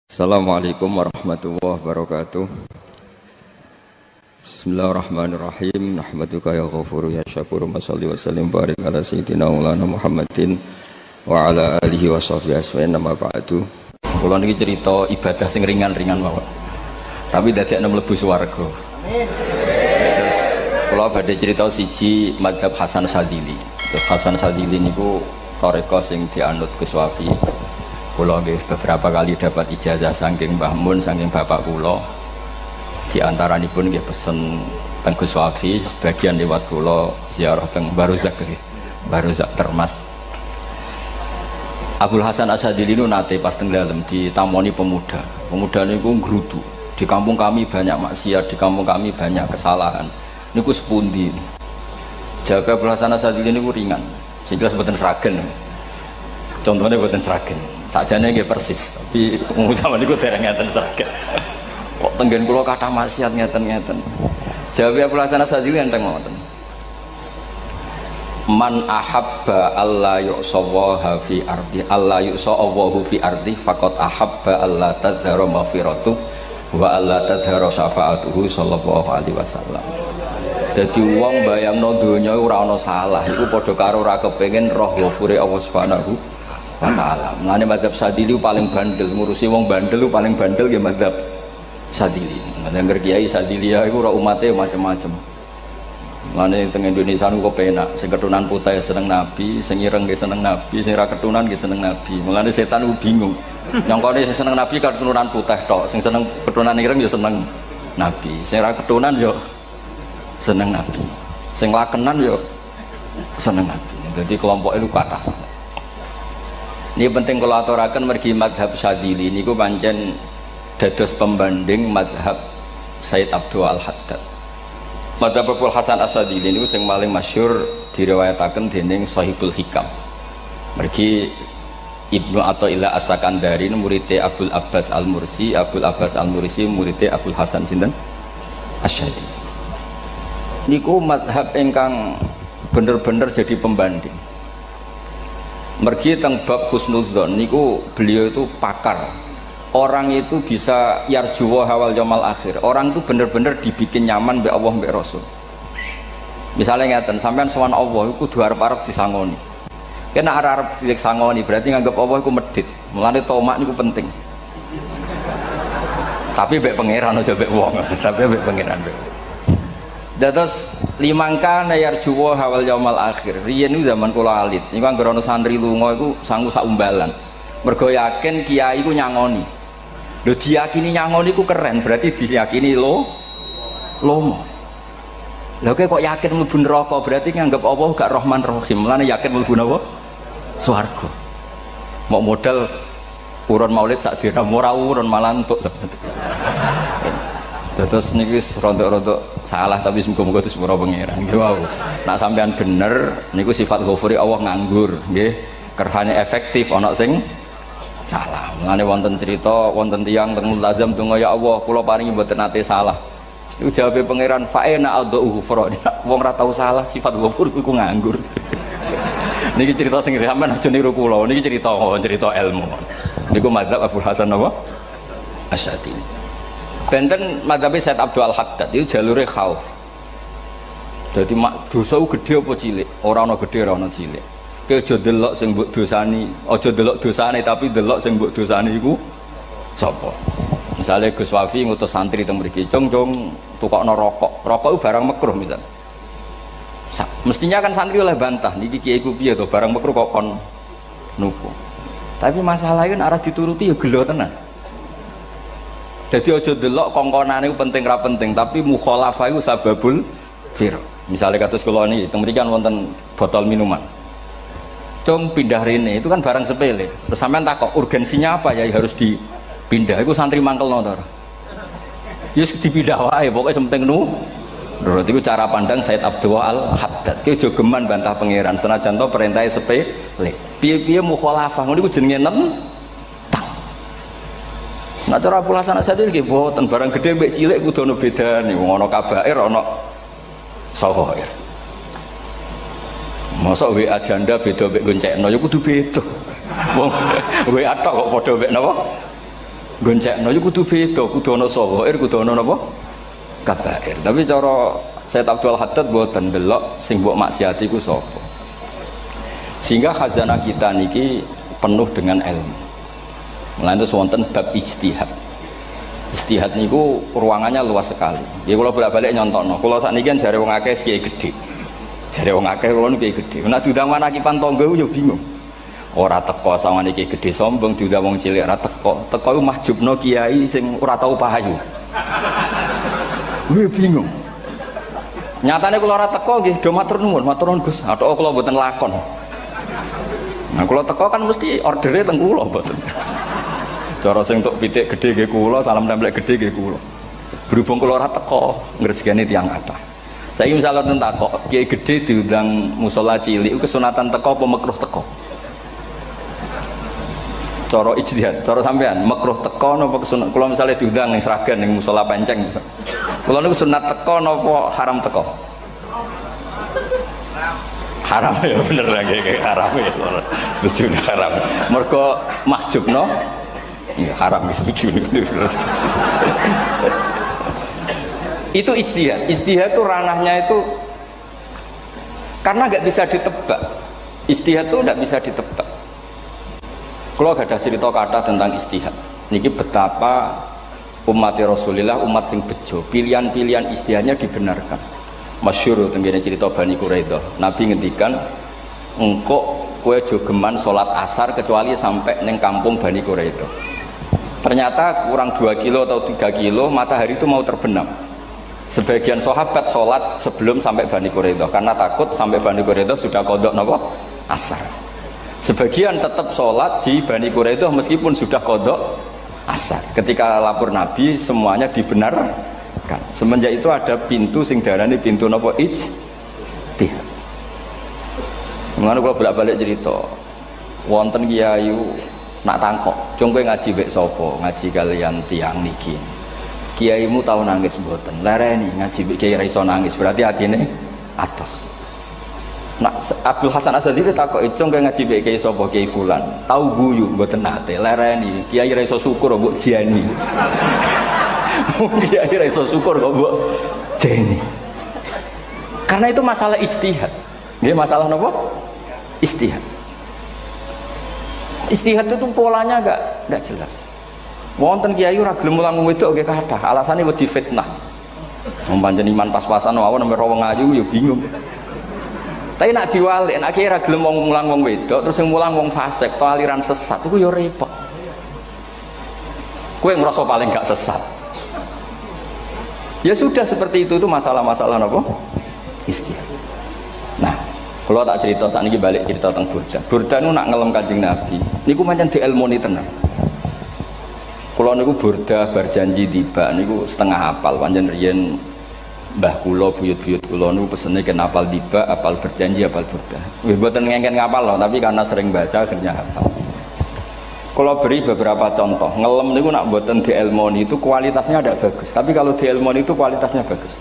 Assalamualaikum warahmatullahi wabarakatuh. Bismillahirrahmanirrahim. Nahmaduka ya ghafuru ya syakuru. Mashalli wa sallim barik ala sayyidina maulana Muhammadin wa ala alihi wa sahbihi asma'in nama ba'du. Kula niki cerita ibadah sing ringan-ringan mawon. Tapi dadekne mlebu swarga. Amin. Terus kula badhe cerita siji mazhab Hasan Sadzili. Terus Hasan Sadzili niku thariqah sing dianut Gus Wafi. Kula nggih beberapa kali dapat ijazah saking Mbah Mun, saking bapak kula. Di antaranipun nggih pesen teng Gus Wafi, sebagian lewat kula ziarah teng Baruzak nggih. Baruzak Termas. Abdul Hasan As-Sadzili nate pas teng dalem ditamoni pemuda. Pemuda niku ngrudu. Di kampung kami banyak maksiat, di kampung kami banyak kesalahan. Niku sepundi? Jaga Abdul Hasan As-Sadzili niku ringan. Sehingga mboten sragen. Contohnya mboten sragen. Sajane nggih persis, tapi zaman niku dereng ngeten sragen. Kok tenggen kula kathah maksiat ngeten-ngeten. Jawab Abdul Hasan As-Sadzili enteng ngoten. Man ahabba alla yusawaha fi ardi alla yusawahu fi ardi faqad ahabba alla tadhara maghfiratu wa alla tadhara syafaatuhu sallallahu alaihi wasallam. Dadi wong bayangno donya ora ana salah iku padha karo ora kepengin roh ghafure Allah Subhanahu wa ta'ala. Mulane mazhab Sadzili paling bandel, ngurusi wong bandel paling bandel ya mazhab Sadzili. Ngger kiai Sadzili iku ora umate macam-macam. Mulane teng Indonesia niku penak, sing ketunan putih seneng nabi, sing ireng nggih seneng nabi, sing ra ketunan nggih seneng nabi. Mulane setan ku bingung. Nyongkone sing seneng nabi keturunan putih tok, sing seneng keturunan ireng ya seneng nabi, sing ra ketunan ya seneng nabi, sing lakenan ya seneng nabi. Jadi kelompok itu kathah sangat. Ini penting kalau aturaken mergi madhab Sadzili niku pancen dados pembanding madhab Sayyid Abdul Al-Haddad. Madhab Abdul Hasan As-Sadzili niku sing paling masyhur diriwayataken dening Shahibul Hikam. Mergi Ibnu Athaillah As-Sakandari muridé Abdul Abbas Al-Mursi, Abdul Abbas Al-Mursi muridé Abdul Hasan sinten Asy-Syadzili. Niku madhab ingkang bener-bener jadi pembanding. Mergi teng bab husnudzon niku beliau itu pakar. Orang itu bisa yarjuwa hawal yaumil akhir. Orang itu bener-bener dibikin nyaman mbek Allah mbek Rasul. Misalnya ngeten, sampean sowan Allah iku kudu arep-arep disangoni. Kena arep disangoni berarti nganggep Allah iku medhit. Mulane tomak niku penting. Tapi mbek pangeran aja mbek wong, tapi mbek pangeran mbek. Dados limangka nayar juwa hawal yaumal akhir. Riyen niku zaman kula alit. Niku anggere ana santri lunga iku sangu sak umbalan. Mergo yakin kiai iku nyangoni. Lho diyakini nyangoni iku keren, berarti diyakini lomo. Lha kok yakin mlebu neraka, berarti nganggep Allah gak Rahman Rahim. Lan yakin mlebu napa? Swarga. Mok modal urun maulid sak dina ora urun malah entuk. Terus niki rontok-rontok salah tapi muga-muga itu sepura pangeran. Nggih wau. Nak sampean bener niku sifat ghafuri Allah nganggur, nggih. Kerhane efektif ana sing salah. Mulane wonten cerita wonten tiyang teng mulazam donga ya Allah, kula paringi mboten nate salah. Niku jawabe pangeran fa'ina adhu ghufra. Wong ora tau salah sifat ghafur iku nganggur. Niki cerita sing sampean aja niru kula. Niki cerita ilmu. Niku mazhab Abdul Hasan apa? Asy-Sadzili. Benten madhabe Sayyid Abdul Al-Haddad itu jalure khauf. Jadi dosa gede apa cilik? Ora ana gede, ora ana cilik. Kowe aja delok sing mbok dosani, aja delok dosane tapi delok sing mbok dosani iku sapa. Misale Gus Wafi ngutus santri teng mriki, "Cung, tukokno rokok." Rokok itu barang makruh misal. Mestinya kan santri oleh bantah, niki kiai ku piye to barang makruh kok kon nuku. Tapi masalahnya kan arah dituruti ya gelo tenan. Jadi ojo delok kongkonane penting ra penting, tapi mukhalafah iku sababul fir. Misalnya kados kula niki teng mrikan wonten botol minuman. Cung pindah rene itu kan barang sepele. Terus sampean takok urgensinya apa ya harus dipindah. Iku santri mangkelno to. Ya dipindah wae pokoke penting nu. Menurut itu cara pandang Sayyid Abdul Al-Haddad. Ki aja geman bantah pangeran senajan to perintahe sepele. Piye-piye mukhalafah ngono iku jenenge nah cara Abdul Hasan As-Sadzili nggih boten barang gede mbek cilik kudu ana bedane wong ana kabair ana saghair. Mosok WA janda beda mbek goncekno ya kudu beda. Wong WA tok kok padha mbek napa? goncekno iku kudu beda, kudu ana sawair, kudu ana napa? Kabair. Tapi cara Sayyid Abdul Haddad mboten delok sing mbok maksiati iku sapa. Sehingga khazanah kita niki penuh dengan ilmu. Mulane wonten bab ijtihad. Ijtihad niku ruangannya luas sekali. Ya kula bolak-balik nyontokno. Kula sakniki kan jare wong akeh kiai gedhe. Jare wong akeh kula niku kiai gedhe. Nek diundang anak kipan tangga yo bingung. Ora teko sawane kiai gedhe sombong, diundang wong cilik ora teko. Teko iku mahjubno kiai sing ora tau pahayu. Kuwi bingung. Nyatane kula ora teko nggih do matur nuwun Gus. Athok kula mboten lakon. Nah kula teko kan mesti ordere teng kula mboten. Cara sing tok pitik gedhe nggih kula, salam templek gedhe nggih kula. Berhubung kula ora teko ngresgeni tiyang kathah. Saiki misal wonten takok, kiai gedhe diundang musala cilik iku kesunatan teko apa makruh teko? Cara ijtihad, cara sampean makruh teko napa kesunat? Kula misale diundang ning Sragen ning musala Penceng. Kula niku sunat teko napa haram teko? Haram ya bener lagi kayak haram ya. Setuju haram. Mergo mahjubno ya haram setuju niku. Itu ijtihad. Ijtihad itu ranahnya itu karena nggak bisa ditebak. Ijtihad itu nggak bisa ditebak. Kalau ada cerita kata tentang ijtihad, niki betapa umat Rasulullah umat sing bejo, pilihan-pilihan ijtihadnya dibenarkan. Masyhur tenggene cerita Bani Quraidah. Nabi ngendikan, engkau kowe jogeman salat asar kecuali sampai neng kampung Bani Quraidah. Ternyata kurang 2 kilo atau 3 kilo matahari itu mau terbenam. Sebagian sahabat sholat sebelum sampai Bani Quraidah karena takut sampai Bani Quraidah sudah kodok napa asar. Sebagian tetap sholat di Bani Quraidah meskipun sudah kodok asar. Ketika lapor Nabi semuanya dibenarkan. Semenjak itu ada pintu sing darani pintu napa ijtihad. Mengenai kalau bolak-balik cerita, wonten kiai nak tangkok, cung kowe ngaji mek sapa? Ngaji kalian tiang niki. Kiaimu tahu nangis mboten? Lereni ngaji mek kiai ra iso nangis, berarti atine atos. Nak Abdul Hasan Asadili takoki cung kowe ngaji mek kiai sapa? Kiai fulan. Tahu guyu mboten nate, lereni kiai ra iso syukur mbok jani. Kiai ra iso syukur kok mbok jani. Karena itu masalah ijtihad. Nggih masalah napa? Ijtihad. Ijtihad itu polanya enggak jelas. Wonten kiai ora gelem mulang wedok nggih kathah, alasane wedi fitnah. Wong pancen iman pas-pasan mawon nembe wong ayu ya bingung. Tapi nak diwalik, nak kiai ora gelem mulang wong wedok terus sing mulang wong fasik, to aliran sesat iku ya repot. Kowe ngrasa paling gak sesat. Ya sudah seperti itu masalah-masalah apa? Ijtihad. Nah, kalau tak cerita saat ini balik cerita tentang Burda. Burda itu nak ngelem Kanjeng Nabi. Niku pancen diilmoni tenan. Kalau niku Burda berjanji tiba, niku setengah hafal. Pancen riyen mbah kula buyut-buyut kula niku pesene ken hafal tiba, hafal berjanji, hafal Burda. Wis mboten ngengken ngapal loh, tapi karena sering baca akhirnya hafal. Kalau beri beberapa contoh, ngelem niku nak mboten diilmoni itu kualitasnya tidak bagus. Tapi kalau diilmoni itu kualitasnya bagus.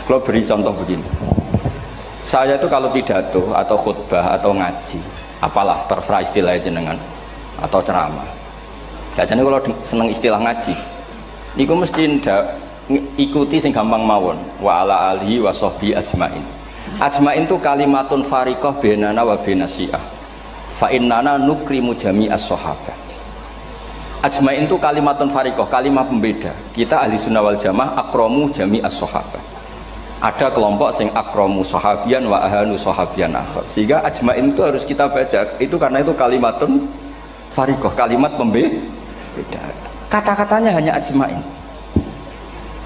Kalau beri contoh begini. Saya itu kalau pidato atau khutbah atau ngaji, apalah terserah istilah jenengan atau ceramah. Biasanya kalau seneng istilah ngaji, niku mesti ikuti sing gampang mawon. Wa ala alihi wa sahbi ajmain. Ajmain itu kalimatun fariqah bainana wa bainasyiah. Fa innana nukrimu jami'as sahabat. Ajmain itu kalimatun fariqah, kalimat pembeda. Kita ahli sunnah wal jamaah akramu jami'as sahabat. Ada kelompok sing akramu sahabian wa ahanu sahabian akhir. Sehingga ajmain itu harus kita baca. Itu karena itu kalimatun fariqah, kalimat pembeda. Kata-katanya hanya ajmain.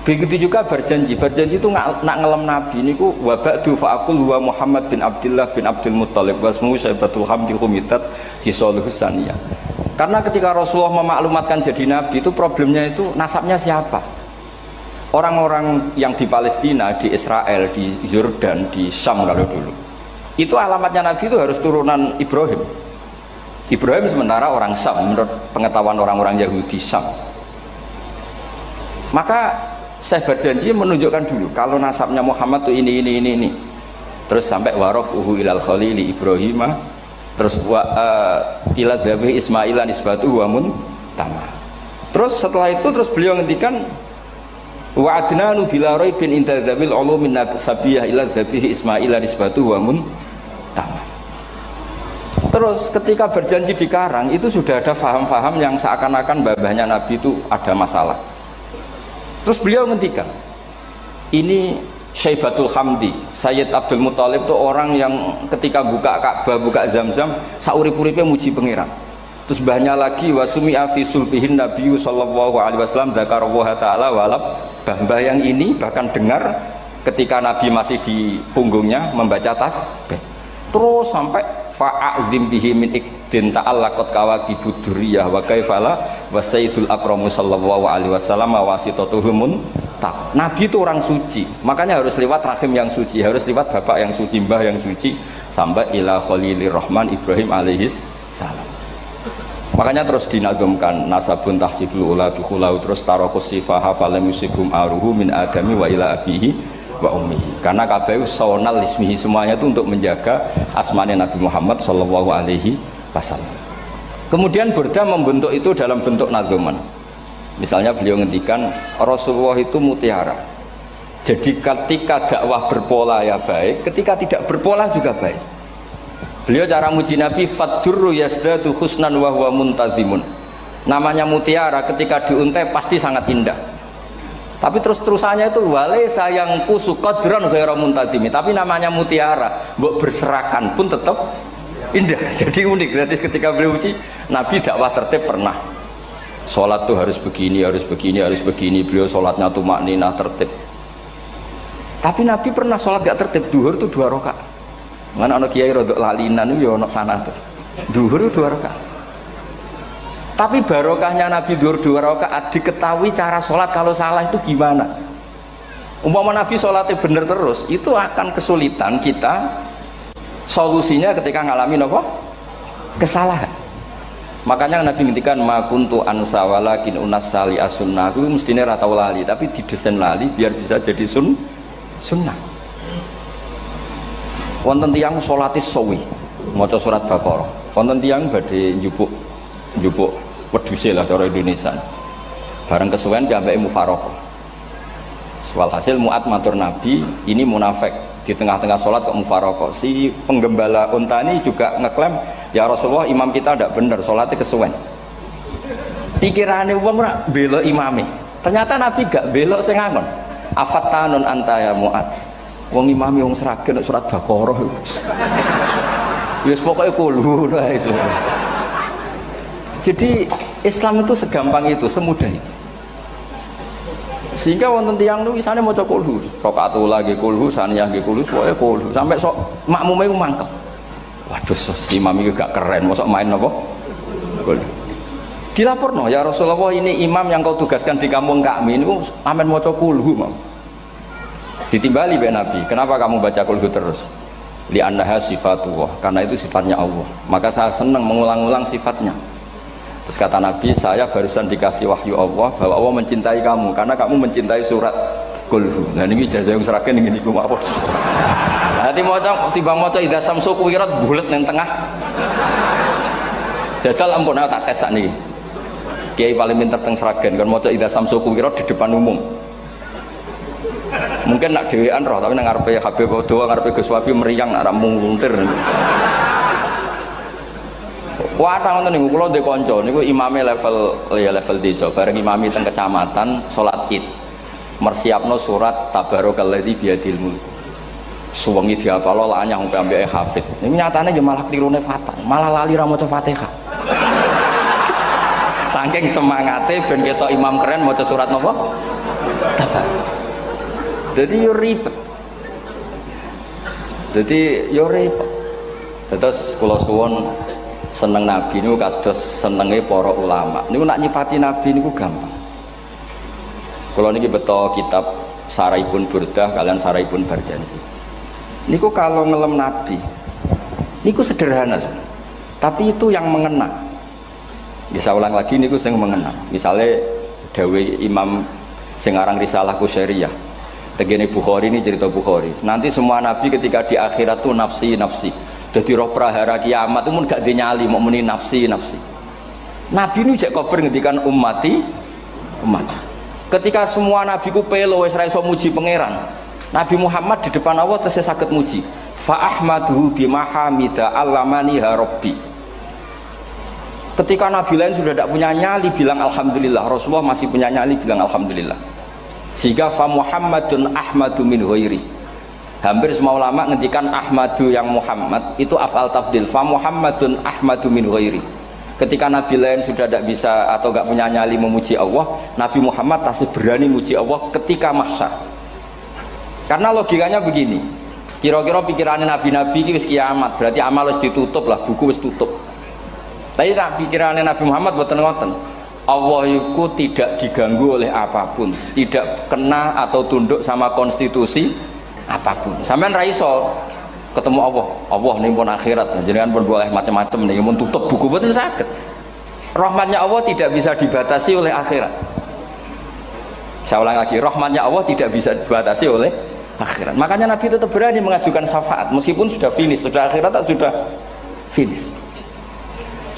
Begitu juga berjanji. Berjanji itu nak ngelem Nabi niku wa ba'du fa'aqul wa Muhammad bin Abdullah bin Abdul Muttalib wasmu Syaibatul Hamdi Humitat Hisaluhu Saniyah. Karena ketika Rasulullah memaklumatkan jadi Nabi itu problemnya itu nasabnya siapa? Orang-orang yang di Palestina, di Israel, di Yordan, di Syam kalau dulu itu alamatnya Nabi itu harus turunan Ibrahim. Ibrahim sementara orang Syam menurut pengetahuan orang-orang Yahudi Syam. Maka saya berjanji menunjukkan dulu kalau nasabnya Muhammad itu ini. Terus sampai warafuhu ilal khalili Ibrahimah. Terus ila dzabih Ismailan isbatuhu wa muntama. Terus setelah itu terus beliau ngendikan wa adnanu bila raibin inda dzabil ulumin sabiyah ila dzabihi ismail nisbatu wa mun tamam. Terus ketika berjanji di Karang itu sudah ada faham-faham yang seakan-akan babahnya Nabi itu ada masalah. Terus beliau ngendikan ini Syaibatul Hamdi, Sayyid Abdul Muthalib itu orang yang ketika buka Ka'bah, buka Zamzam, saurip-uripnya muji pengiran. Terus banyak lagi wasumi'a fi sulbihin Nabi sallallahu alaihi wasallam dzakarallaha ta'ala walab. Mbah yang ini bahkan dengar ketika Nabi masih di punggungnya membaca tasbih. Terus sampai fa'azim bihi min ikdin ta'allaqat kawakibud duriyah wa kaifala wa sayyidul akramu sallallahu alaihi wasallam wasitatuhumun. Nabi itu orang suci, makanya harus lewat rahim yang suci, harus lewat bapak yang suci, mbah yang suci, sampai ila khalilir rahman Ibrahim alaihis salam. Makanya terus dinagumkan nasabun tahsibul ula dukhulau, terus tarokus sifaha falam yusibhum aruhu min adami wa ila abihi wa ummihi. Karena kabeh sonal ismihi, semuanya itu untuk menjaga asmane Nabi Muhammad sallallahu alaihi wasallam. Kemudian Burda membentuk itu dalam bentuk nazuman. Misalnya beliau ngendikan Rasulullah itu mutiara. Jadi ketika dakwah berpola ya baik, ketika tidak berpola juga baik. Beliau cara muji Nabi faddurru yasdadu husnan wa huwa muntazimun. Namanya mutiara ketika diuntai pasti sangat indah. Tapi terus-terusannya itu wale sayang kusu qadran ghairu muntazimi. Tapi namanya mutiara, mbok berserakan pun tetap indah. Jadi unik. Berarti ketika beliau muji Nabi dakwah tertib pernah. Sholat tuh harus begini, harus begini, harus begini. Beliau sholatnya tumakninah tertib. Tapi Nabi pernah sholat gak tertib. Duhur tuh 2 rakaat. Mana anak kiai rodok lalinan itu ya anak sana tuh. Duhur itu 2 rakaat. Tapi barokahnya Nabi duhur 2 rakaat diketahui cara sholat kalau salah itu gimana. Umpama Nabi sholatnya bener terus, itu akan kesulitan kita solusinya ketika ngalamin apa? Kesalahan. Makanya Nabi ngendikan ma kuntu ansa walakin unas sali as-sunnah. Itu mestinya ratau lali, tapi didesain lali biar bisa jadi sunnah. Wonten tiyang salate sawi maca surat Baqarah. Wonten tiyang badhe njupuk wedhuse lah cara Indonesia. Bareng kesuwen piyambake mufaraqah. Walhasil Mu'ad matur Nabi, ini munafik di tengah-tengah sholat kok mufaraqah. Si penggembala unta ini juga ngeklaim, ya Rasulullah imam kita tidak benar, sholatnya kesuwen. Pikirannya wong ora bela imame. Ternyata Nabi gak belok sing ngangon. Afattanun anta ya Mu'ad. Wong imami wong seragen surat Baqarah. Wis pokoke kulhu wae. Jadi Islam itu segampang itu, semudah itu. Sehingga wonten tiyang niku isane maca kulhu, rakaat ula nggih kulhu, saniyah nggih kulhu, pokoke kulhu. Sampai sok makmume ku mangkel. Waduh, si imam iki gak keren, mosok main apa? Kulhu. Dilaporno, ya Rasulullah ini imam yang kau tugaskan di kampung kami niku amen maca kulhu, Mam. Ditimbali be Nabi, kenapa kamu baca kulhu terus? Li annaha sifatullah, karena itu sifatnya Allah. Maka saya senang mengulang-ulang sifatnya. Terus kata Nabi, saya barusan dikasih wahyu Allah bahwa Allah mencintai kamu karena kamu mencintai surat kulhu. Nah ini ijazah yang seragen ini ku apa? Nanti maca timbang maca idza samsu kuwirat bulet nang tengah. Jajal ampun tak tes sakniki. Kiai paling pinter teng seragen kan maca idza samsu kuwirat di depan umum. Mungkin nak dhewean roh tapi nang ngarepe Habib Doa ngarepe Gus Wafi meriang nak muntir. Wah, ngoten niku kula ndek kanca niku imame level desa, bareng imami teng kecamatan salat Id. Mersiapno surat Tabarakalladzi biyadil mulk. Suwengi diapalo lanyah sampai ambeke hafid. Niku nyatane ya malah klirune fatal, malah lali ra maca Fatihah. Saking semangate ben ketok imam keren maca surat napa? Tabar. Jadi yo ribet. Terus kula suwun seneng Nabi niku kados senenge para ulama. Niku nak nyipati Nabi niku gampang. Kula niki beto kitab Saraipun Burdah kalian Saraipun Barjanji. Niku kalau ngelem Nabi niku sederhana sebenarnya. Tapi itu yang mengena. Bisa ulang lagi niku sing mengena. Misalnya dawe Imam sing aran Risalah Qusyariyah. Tegene Bukhari ini cerita Bukhari. Nanti semua Nabi ketika di akhirat tuh nafsi. Jadi roh prahara kiamat itu pun gak dinyali mau muni nafsi. Nabi ini cek kober ngendikan ummati umat. Ketika semua nabi ku pelo wis ra iso muji pangeran, Nabi Muhammad di depan Allah tesih saged muji. Fa ahmaduhu bima hamida allamani rabbi. Ketika nabi lain sudah tidak punya nyali bilang alhamdulillah, Rasulullah masih punya nyali bilang alhamdulillah. Sehingga fa Muhammadun ahmadu min ghairi. Hampir semua ulama ngendikan ahmadu yang Muhammad itu af'al tafdil. Fa Muhammadun ahmadu min ghairi. Ketika nabi lain sudah tidak bisa atau tidak punya nyali memuji Allah, Nabi Muhammad masih berani memuji Allah ketika mahsyar. Karena logikanya begini, kira-kira pikirannya nabi-nabi ini wis kiamat, berarti amal wis ditutup lah, buku wis tutup. Tapi pikirannya Nabi Muhammad boten ngoten. Allah itu tidak diganggu oleh apapun, tidak kena atau tunduk sama konstitusi apapun. Sampean ra iso ketemu Allah nih pun akhirat, jenengan pun boleh macam-macam nih, pun tutup buku betul sakit. Rahmatnya Allah tidak bisa dibatasi oleh akhirat. Saya ulang lagi, rahmatnya Allah tidak bisa dibatasi oleh akhirat. Makanya Nabi tetap berani mengajukan syafaat meskipun sudah finish, sudah akhirat sudah finish.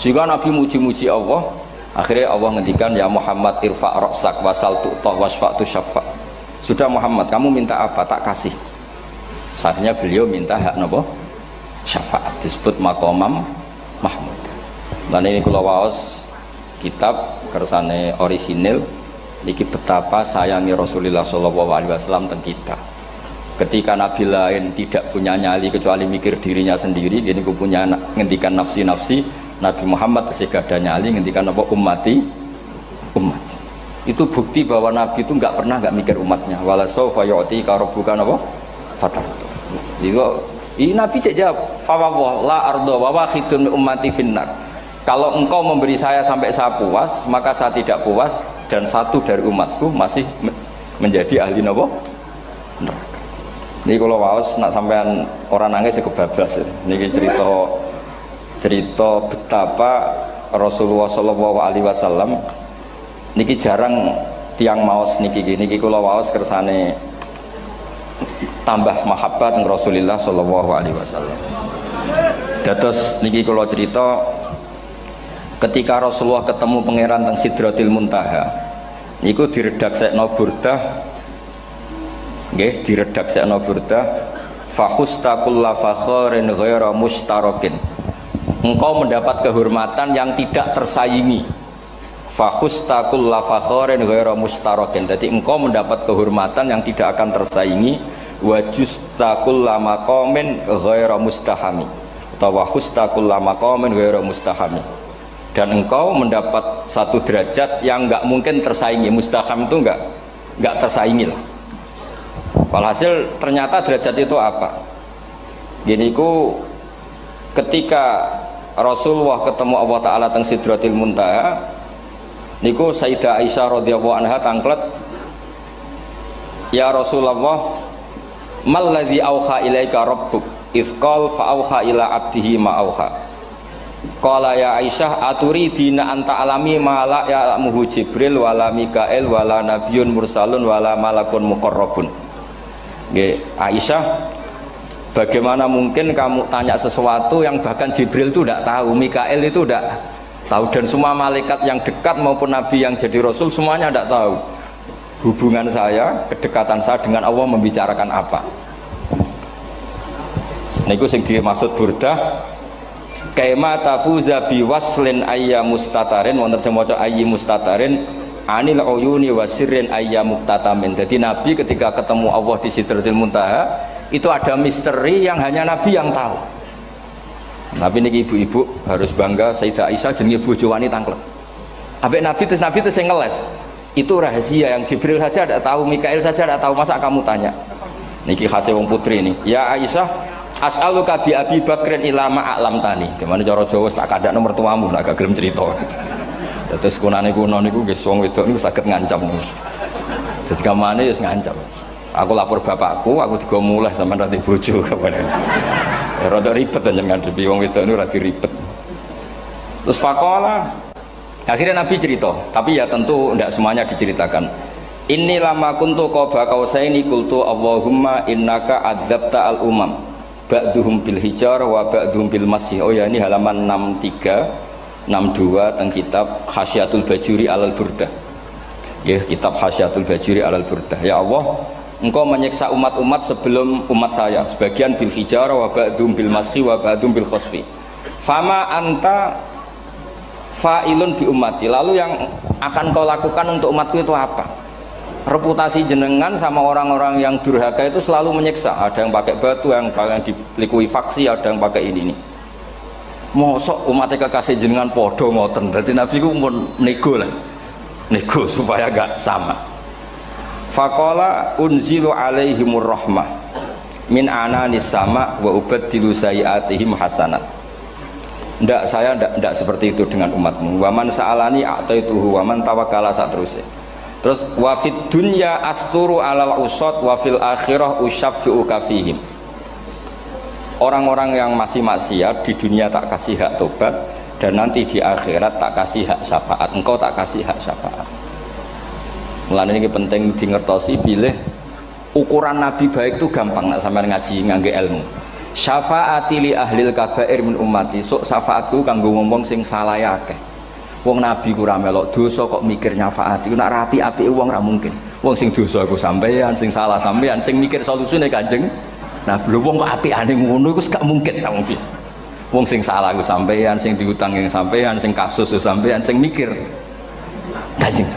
Sehingga Nabi muji-muji Allah, akhirnya Allah ngendikan ya Muhammad irfa' ra'sak wasal tu'tah wasfa'tu syafa'. Sudah Muhammad, kamu minta apa tak kasih. Saatnya beliau minta hak nopo syafaat, disebut maqamam mahmud. Dan ini kula waos kitab kersane orisinil niki betapa sayangi Rasulullah SAW teng kita. Ketika nabi lain tidak punya nyali kecuali mikir dirinya sendiri, jadi aku punya ngendikan nafsi-nafsi, Nabi Muhammad masih gak ada nyali ngendikan apa ummati umat. Itu bukti bahwa nabi itu nggak pernah nggak mikir umatnya. Wala sawfa yu'tika rabbuka apa fatartu. Ini Nabi jawab, fawwah la ardo wa wahidun ummati finnar. Kalau engkau memberi saya sampai saya puas, maka saya tidak puas dan satu dari umatku masih menjadi ahli neraka. Ini kalau waos nak sampean orang nangis kebablas. Ini cerita betapa Rasulullah SAW. Niki jarang tiang maos niki kalau waos kersane tambah mahabbat dengan Rasulullah SAW. Dados niki kula cerita ketika Rasulullah ketemu pangeran teng Sidratil Muntaha niku diredaksekno burdah nggih diredaksekno burdah fakhusta kulla fakharin ghaira mustarakin. Engkau mendapat kehormatan yang tidak tersaingi. Fakhusta kulla fakharin ghaira mustarakin. Jadi engkau mendapat kehormatan yang tidak akan tersaingi. Wajusta kulla maqamin ghaira mustahami. Atau wahusta kulla maqamin ghaira mustahami. Dan engkau mendapat satu derajat yang enggak mungkin tersaingi. Mustaham itu enggak tersaingi lah. Walhasil ternyata derajat itu apa? Gini ku ketika Rasulullah ketemu Allah Ta'ala teng Sidratil Muntaha niku Sayyidah Aisyah radhiyallahu anha tangklet, ya Rasulullah malladzi auha ilaika rabbuk izqal fa auha ila abdihi ma auha. Qala ya Aisyah aturidina anta alami ma la ya'lamuhu Jibril wala Mikail wala nabiyyun mursalun wala malakun muqarrabun. Nggih Aisyah, bagaimana mungkin kamu tanya sesuatu yang bahkan Jibril itu tidak tahu, Mikail itu tidak tahu, dan semua malaikat yang dekat maupun nabi yang jadi rasul semuanya tidak tahu hubungan saya, kedekatan saya dengan Allah membicarakan apa. Niku sing dimaksud burdah kaima tafuza biwaslin ayya mustatarin wonten sing maca ayyi mustatarin anil uyuni wasirrin ayya muktatamin. Jadi nabi ketika ketemu Allah di Sidratil Muntaha itu ada misteri yang hanya nabi yang tahu. Nabi niki ibu-ibu harus bangga Sayyidah Aisyah jenenge bojo wanita tangklet. Ambek nabi itu sing ngeles. Itu rahasia yang Jibril saja tidak tahu, Mikail saja tidak tahu, masa kamu tanya? Niki khase wong putri ini. Ya Aisyah, as'aluka bi Abi Bakrin ila ma a'lam tani. Gimana cara Jawa tak kada nomor tuamu nak gak gelem cerita. Terus kunane kuno niku nggih wong wedok niku saged ngancam niku. Dadi kamane wis ngancam. Aku lapor bapakku, aku digo mulih sampean ra bojo kabare. Ya rada ribet jenengan ngadepi wong wedok niku ra diribet. Terus faqala akhirnya Nabi cerita, tapi ya tentu tidak semuanya diceritakan. Inni lama kuntu qaba qausaini qultu Allahumma innaka adzabta al umam ba'duhum bil hijar wa ba'duhum bil masih. Oh ya, ini halaman 63 62 teng kitab Khasyatul Bajuri alal Burdah. Ya, kitab Hasyatul Bajuri alal Burdah. Ya Allah, Engkau menyiksa umat-umat sebelum umat saya, sebagian bil hijarah wa ba'dum bil masri wa ba'dum bil khosfi. Fama anta fa'ilun bi ummati. Lalu yang akan kau lakukan untuk umatku itu apa? Reputasi jenengan sama orang-orang yang durhaka itu selalu menyiksa. Ada yang pakai batu, yang dilikuifaksi, faksi, ada yang pakai ini. Mosok umatnya kekasih jenengan podo ngoten. Berarti Nabi ku mun nego lah. Nego supaya gak sama. Faqala unzilu alaihimur rahmah min ananis sama wa ubaddilu sayiatihim hasanat. Ndak, saya ndak seperti itu dengan umatmu. Waman sa'alani a'taituhu waman tawakkala saterusé. Terus wa fid dunya asturu alal usad wa fil akhirah usyaffi'u kafihim. Orang-orang yang masih maksiat di dunia tak kasih hak tobat, dan nanti di akhirat tak kasih hak syafaat. Engkau tak kasih hak syafaat. Mulane ini penting dingertosi, bilih ukuran Nabi baik itu gampang nak sampean ngaji ngangge ilmu. Syafaati li ahlil kabair min ummati. Sok syafaatku kanggo wong sing salah akeh. Wong Nabi ku ora melok dosa kok mikir nyafaati. Nak rapi-apike wong ora mungkin. Wong sing dosa iku sampean, sing salah sampean, sing mikir solusine Kanjeng. Nah, lho wong kok apikane ngono iku gak mungkin ta wong. Wong sing salah ku sampean, sing diutang yang sampean, sing kasus ku sampean, sing mikir Kanjeng.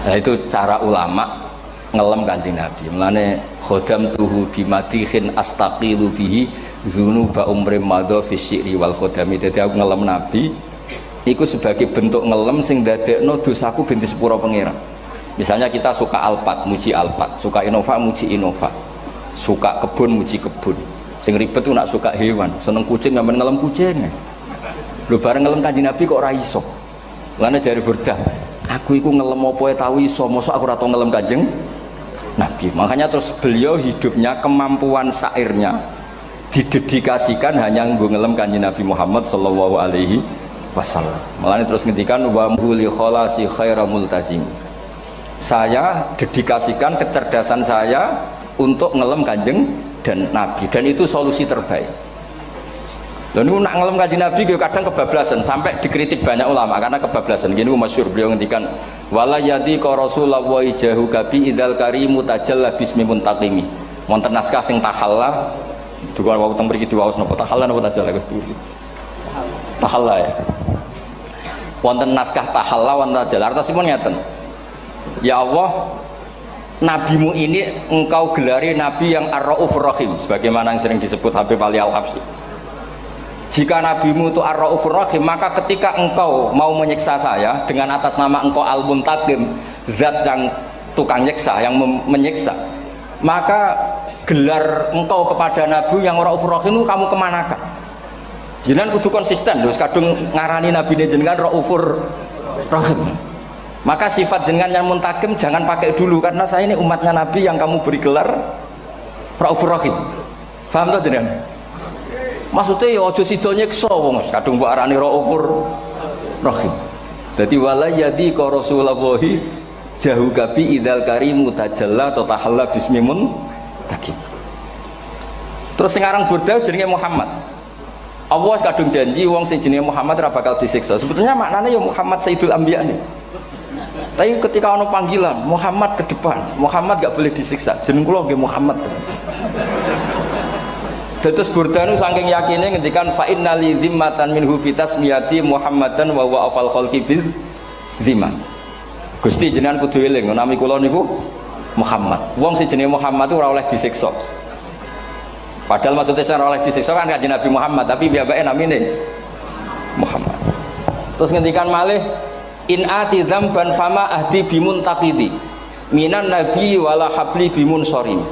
Nah, itu cara ulama ngelem Kanjeng Nabi. Mulane khodam tuhu bimatihin astaqilu bihi dzunuba umri madha fi syi'ri wal khodami. Dadi aku ngelem Nabi iku sebagai bentuk ngelem sing dadekno dosaku ben disepuro pangeran. Misalnya kita suka alpat, muji alpat, suka innova, muji innova, suka kebun, muji kebun. Sing ribet tuh nak suka hewan, seneng kucing ngambil ngelem kucing. Lho bareng ngelem Kanjeng Nabi kok ora iso. Mulane jare Burdah, aku iku ngelem apa tau iso, mosok aku ora tau ngelem Kanjeng Nabi. Makanya terus beliau hidupnya, kemampuan syairnya didedikasikan hanya nggo ngelem Kanjeng Nabi Muhammad sallallahu alaihi wasallam. Mulane terus ngendikan wa huli kholasi khaira multazim. Saya dedikasikan kecerdasan saya untuk ngelem Kanjeng dan Nabi, dan itu solusi terbaik. Lalu nak ngelem Kanjeng Nabi kadang kebablasan, sampai dikritik banyak ulama karena kebablasan. Gini masyhur beliau ngendikan wala yadi ka rasulullah jahu kabi idzal karimu tajalla bismi muntaqimi. Wonten naskah sing tahalla duka wau teng mriki diwaos napa tahalla napa tajalla tahalla ya. Wonten naskah tahalla wonten tajalla artosipun ngeten. Ya Allah, nabimu ini engkau gelari nabi yang ar-raufur rahim, sebagaimana yang sering disebut Habib Ali Al-Habsyi. Jika nabimu itu ar-raufur rahim, maka ketika engkau mau menyiksa saya dengan atas nama engkau al-muntaqim, zat yang tukang nyiksa, yang menyiksa, maka gelar engkau kepada nabi yang raufur rahim itu kamu kemanakan? Jenengan kudu konsisten, terus kadung ngarani nabi ini jenengan raufur rahim. Maka sifat jenengan yang muntaqim jangan pakai dulu, karena saya ini umatnya Nabi yang kamu beri gelar Raufur Rahim. Paham tuh jenengan? Maksudnya ya aja sida nyiksa wong kadung mbok arani Raufur Rahim. Dadi wala yadi ka Rasulullahi jahu kabi idzal karimu tajalla tatahalla bismimun takim. Terus sekarang Burdah jenenge Muhammad. Allah kadung janji wong sing jenenge Muhammad ora bakal disiksa. Sebetulnya maknanya ya Muhammad Sayyidul Anbiya nih. Tapi ketika ono panggilan Muhammad ke depan, Muhammad gak boleh disiksa. Jeneng kula nggih Muhammad. Terus Burdah nu saking yakine ngendikan fa inna li zimmatan minhu bi tasmiyati Muhammadan wa huwa afal khalqi biz zimma. Gusti jenengan kudu eling nami kula niku Muhammad. Wong sing jenenge Muhammad itu ora oleh disiksa. Padahal maksudnya ora oleh disiksa kan Kanjeng Nabi Muhammad, tapi piyambake namine Muhammad. Terus ngendikan malih in ati dzamban fama ahdi bimuntaqidi minan nabi wala habli bimun sorim.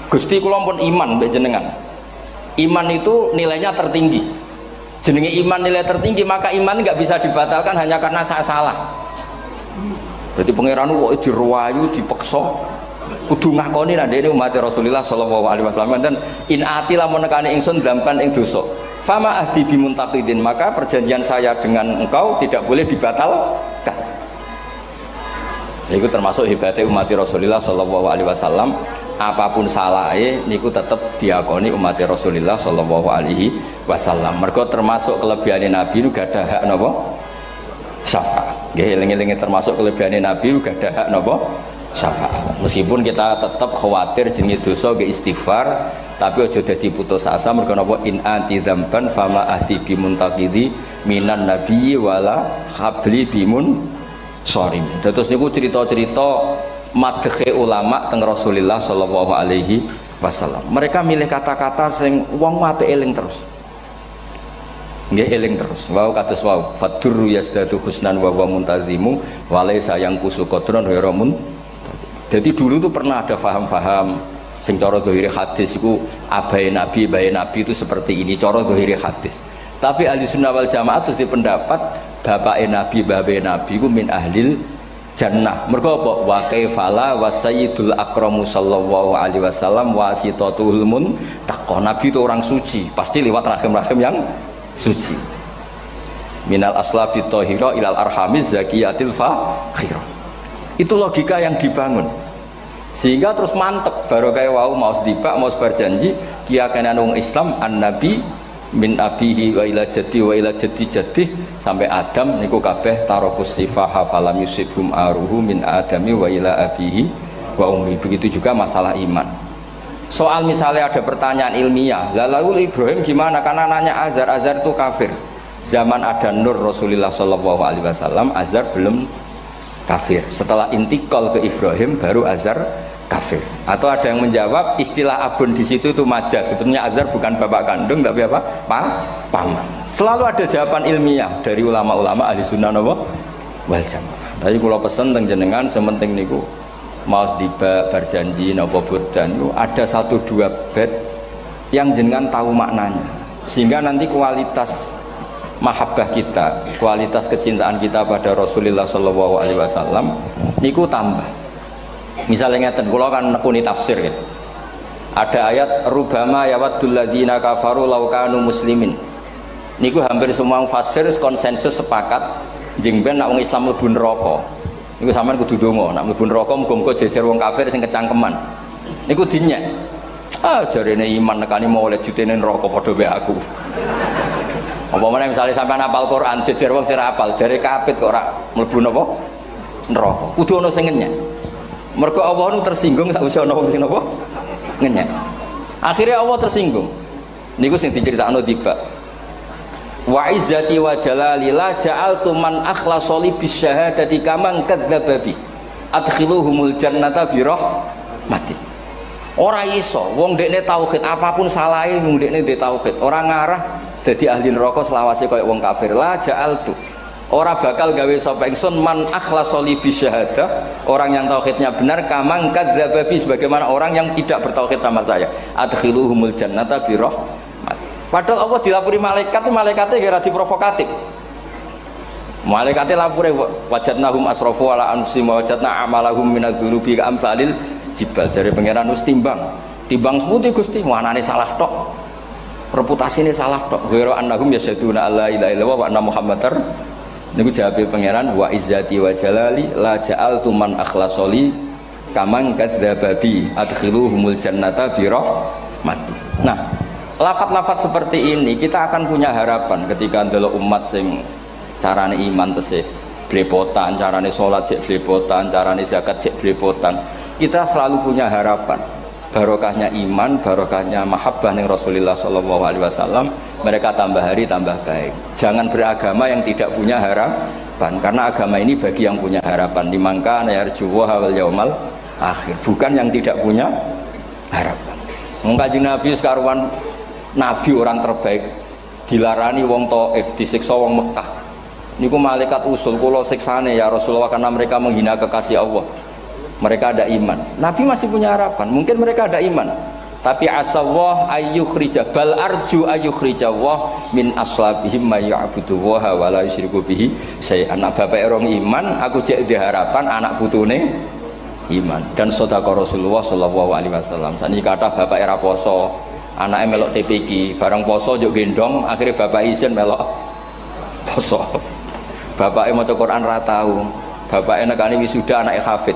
Gusti kula pun iman mbek jenengan. Iman itu nilainya tertinggi. Jenenge iman nilai tertinggi, maka iman nggak bisa dibatalkan hanya karena saya salah. Berarti pangeran kok diruwayu, dipeksa, kudu ngakoni nek dene umat Rasulullah sallallahu alaihi wasallam, dan in ati lamun nekane ingsun dzamban ing dosa. Fama ahdi bimuntaqidin, maka perjanjian saya dengan engkau tidak boleh dibatalkan. Itu termasuk hebatnya umat Rasulullah sallallahu alaihi wasallam. Apapun salahnya niku tetap diakoni umat Rasulullah sallallahu alaihi wasallam. Mergo termasuk kelebihan Nabi itu gak ada hak napa? Syafaat. Nggih, eling-elinge termasuk kelebihan Nabi uga ada hak napa? Syafaat. Meskipun kita tetap khawatir jenenge dosa nggih istighfar, tapi aja dadi putus asa mergo napa in anti dzamban fama ahdi bimuntaqidi minan nabiyyi wala habli bimun sorim. Terus niku cerita-cerita madhe ulama teng Rasulullah sallallahu alaihi wasallam. Mereka milih kata-kata sing wong apik eling terus. Nggih eling terus. Wau kados wau fadurru yasdatu husnan wa muntazimu wa laysa yang kusu qadron ghairu mun. Jadi dulu tuh pernah ada faham-faham sing cara zahiri hadis iku abai nabi itu seperti ini cara zahiri hadis. Tapi ahli sunnah wal jamaah terus dipendapat bapake nabi babe nabi iku min ahlil jannah. Mergo apa? Wa kaifala wa sayyidul akramu sallallahu alaihi wasallam wasitatul muntaqah. Nabi itu orang suci, pasti lewat rahim-rahim yang suci. Minal aslabi thahira ilal arhamiz zakiyatil fakhirah. Itu logika yang dibangun sehingga terus mantep baru kayak wau mau sedibak mau berjanji kiakan wong Islam an nabi min abihi wa ila jaddi sampai Adam niku kabeh tarokus sifaha falam yusibhum aruhu min adami wa ila abihi wa ummi. Begitu juga masalah iman. Soal misalnya ada pertanyaan ilmiah, lalu Ibrahim gimana? Karena nanya Azar itu kafir. Zaman ada Nur Rasulullah sallallahu alaihi wasallam Azar belum kafir. Setelah intikal ke Ibrahim baru Azar kafir. Atau ada yang menjawab istilah abun di situ itu majaz. Sebetulnya Azar bukan bapak kandung tapi apa? Paman. Selalu ada jawaban ilmiah dari ulama-ulama ahli sunnah wal jamaah. Tapi kalau pesen teng jenengan sementing niku mau dibak berjanji napa burdan ada 1-2 bait yang jenengan tahu maknanya sehingga nanti kualitas mahabbah kita, kualitas kecintaan kita pada Rasulullah sallallahu alaihi wasallam niku tambah. Misalnya ngeten, kula kan nekuni tafsir ya. Ada ayat rubama yawaddul ladzina kafaru law kanu muslimin. Niku hampir semua fasir konsensus sepakat jeng ben nek wong Islam mlebu neraka. Niku sampean kudu ndonga, nek mlebu neraka muga-muga jejer wong kafir sing kecangkeman. Niku dinyek. Jarene iman nekani mau oleh jutene neraka padha wae aku. Apa meneh misalnya sampean hafal Quran jejer wong sing hafal jare kapit kok ora mlebu napa neraka. Kudu ana sing ngenyek. Mergo Allah nu tersinggung sak usah ana wong sing napa ngenyek. Akhirnya Allah tersinggung. Niku sing diceritakno tiba. Wa izzati wa jalali la ja'altu man akhlasa li bisyahadati kaman kadzdzaba bi. Adkhiluhumul jannata bi rahmati. Ora iso wong dekne tauhid apapun salahe wong dekne ndek tauhid ora ngarah dadi ahli neraka selawase kaya wong kafir. La ja'altu ora bakal gawe sapa ingsun man akhlasa li bisyahadah orang yang tauhidnya benar kamang kadzdzaba bi sebagaimana orang yang tidak bertauhid sama saya. Adkhiluhumul jannata bi rahmati. Padahal Allah dilapuri malaikat, malaikatnya kira diprovokatif. Malaikatnya lapure wajadnahum asrafu ala anfusihim wa wajadna amalahum minadz-dzunubi ka'amsalil jibal. Jare pangeran wis timbang seputi Gusti, wanane salah tok. Reputasine salah tok. Ghairu annahum yasyaduna alla ilaha illallah wa anna muhammadar. Niku jawabe pangeran wa izzati wa jalali la ja'altu man akhlasoli kamang kadzdzaba bi adkhiluhumul jannata bi rahmati. Nah, lafat-lafat seperti ini kita akan punya harapan ketika ndelok umat sing carane iman tesih blepotan, carane salat cek blepotan, carane zakat cek blepotan. Kita selalu punya harapan barokahnya iman, barokahnya mahabbah ning Rasulullah sallallahu alaihi wasallam, mereka tambah hari tambah baik. Jangan beragama yang tidak punya harapan, karena agama ini bagi yang punya harapan. Dimangka yarjuwa wal yaumal akhir, bukan yang tidak punya harapan. Kanjeng Nabi sekaruan Nabi orang terbaik dilarani wong Taif, disiksa wong Mekah. Niku malaikat usul kula siksane ya Rasulullah karena mereka menghina kekasih Allah. Mereka ada iman. Nabi masih punya harapan. Mungkin mereka ada iman. Tapi asallah ayyukhrija bal arju ayyukhrijawah min aslabihim may ya'budu wa la yusyriku bihi syai'an. Anak bapak orang iman, aku cek di harapan anak putune iman. Dan sedekah Rasulullah sallallahu alaihi wasallam. Saniki kata bapak era poso, anaknya melok TPQ, bareng poso juk gendong, akhirnya bapak izin melok poso. Bapaknya maca Quran ra tau. Bapaknya nekani wisuda anake hafid.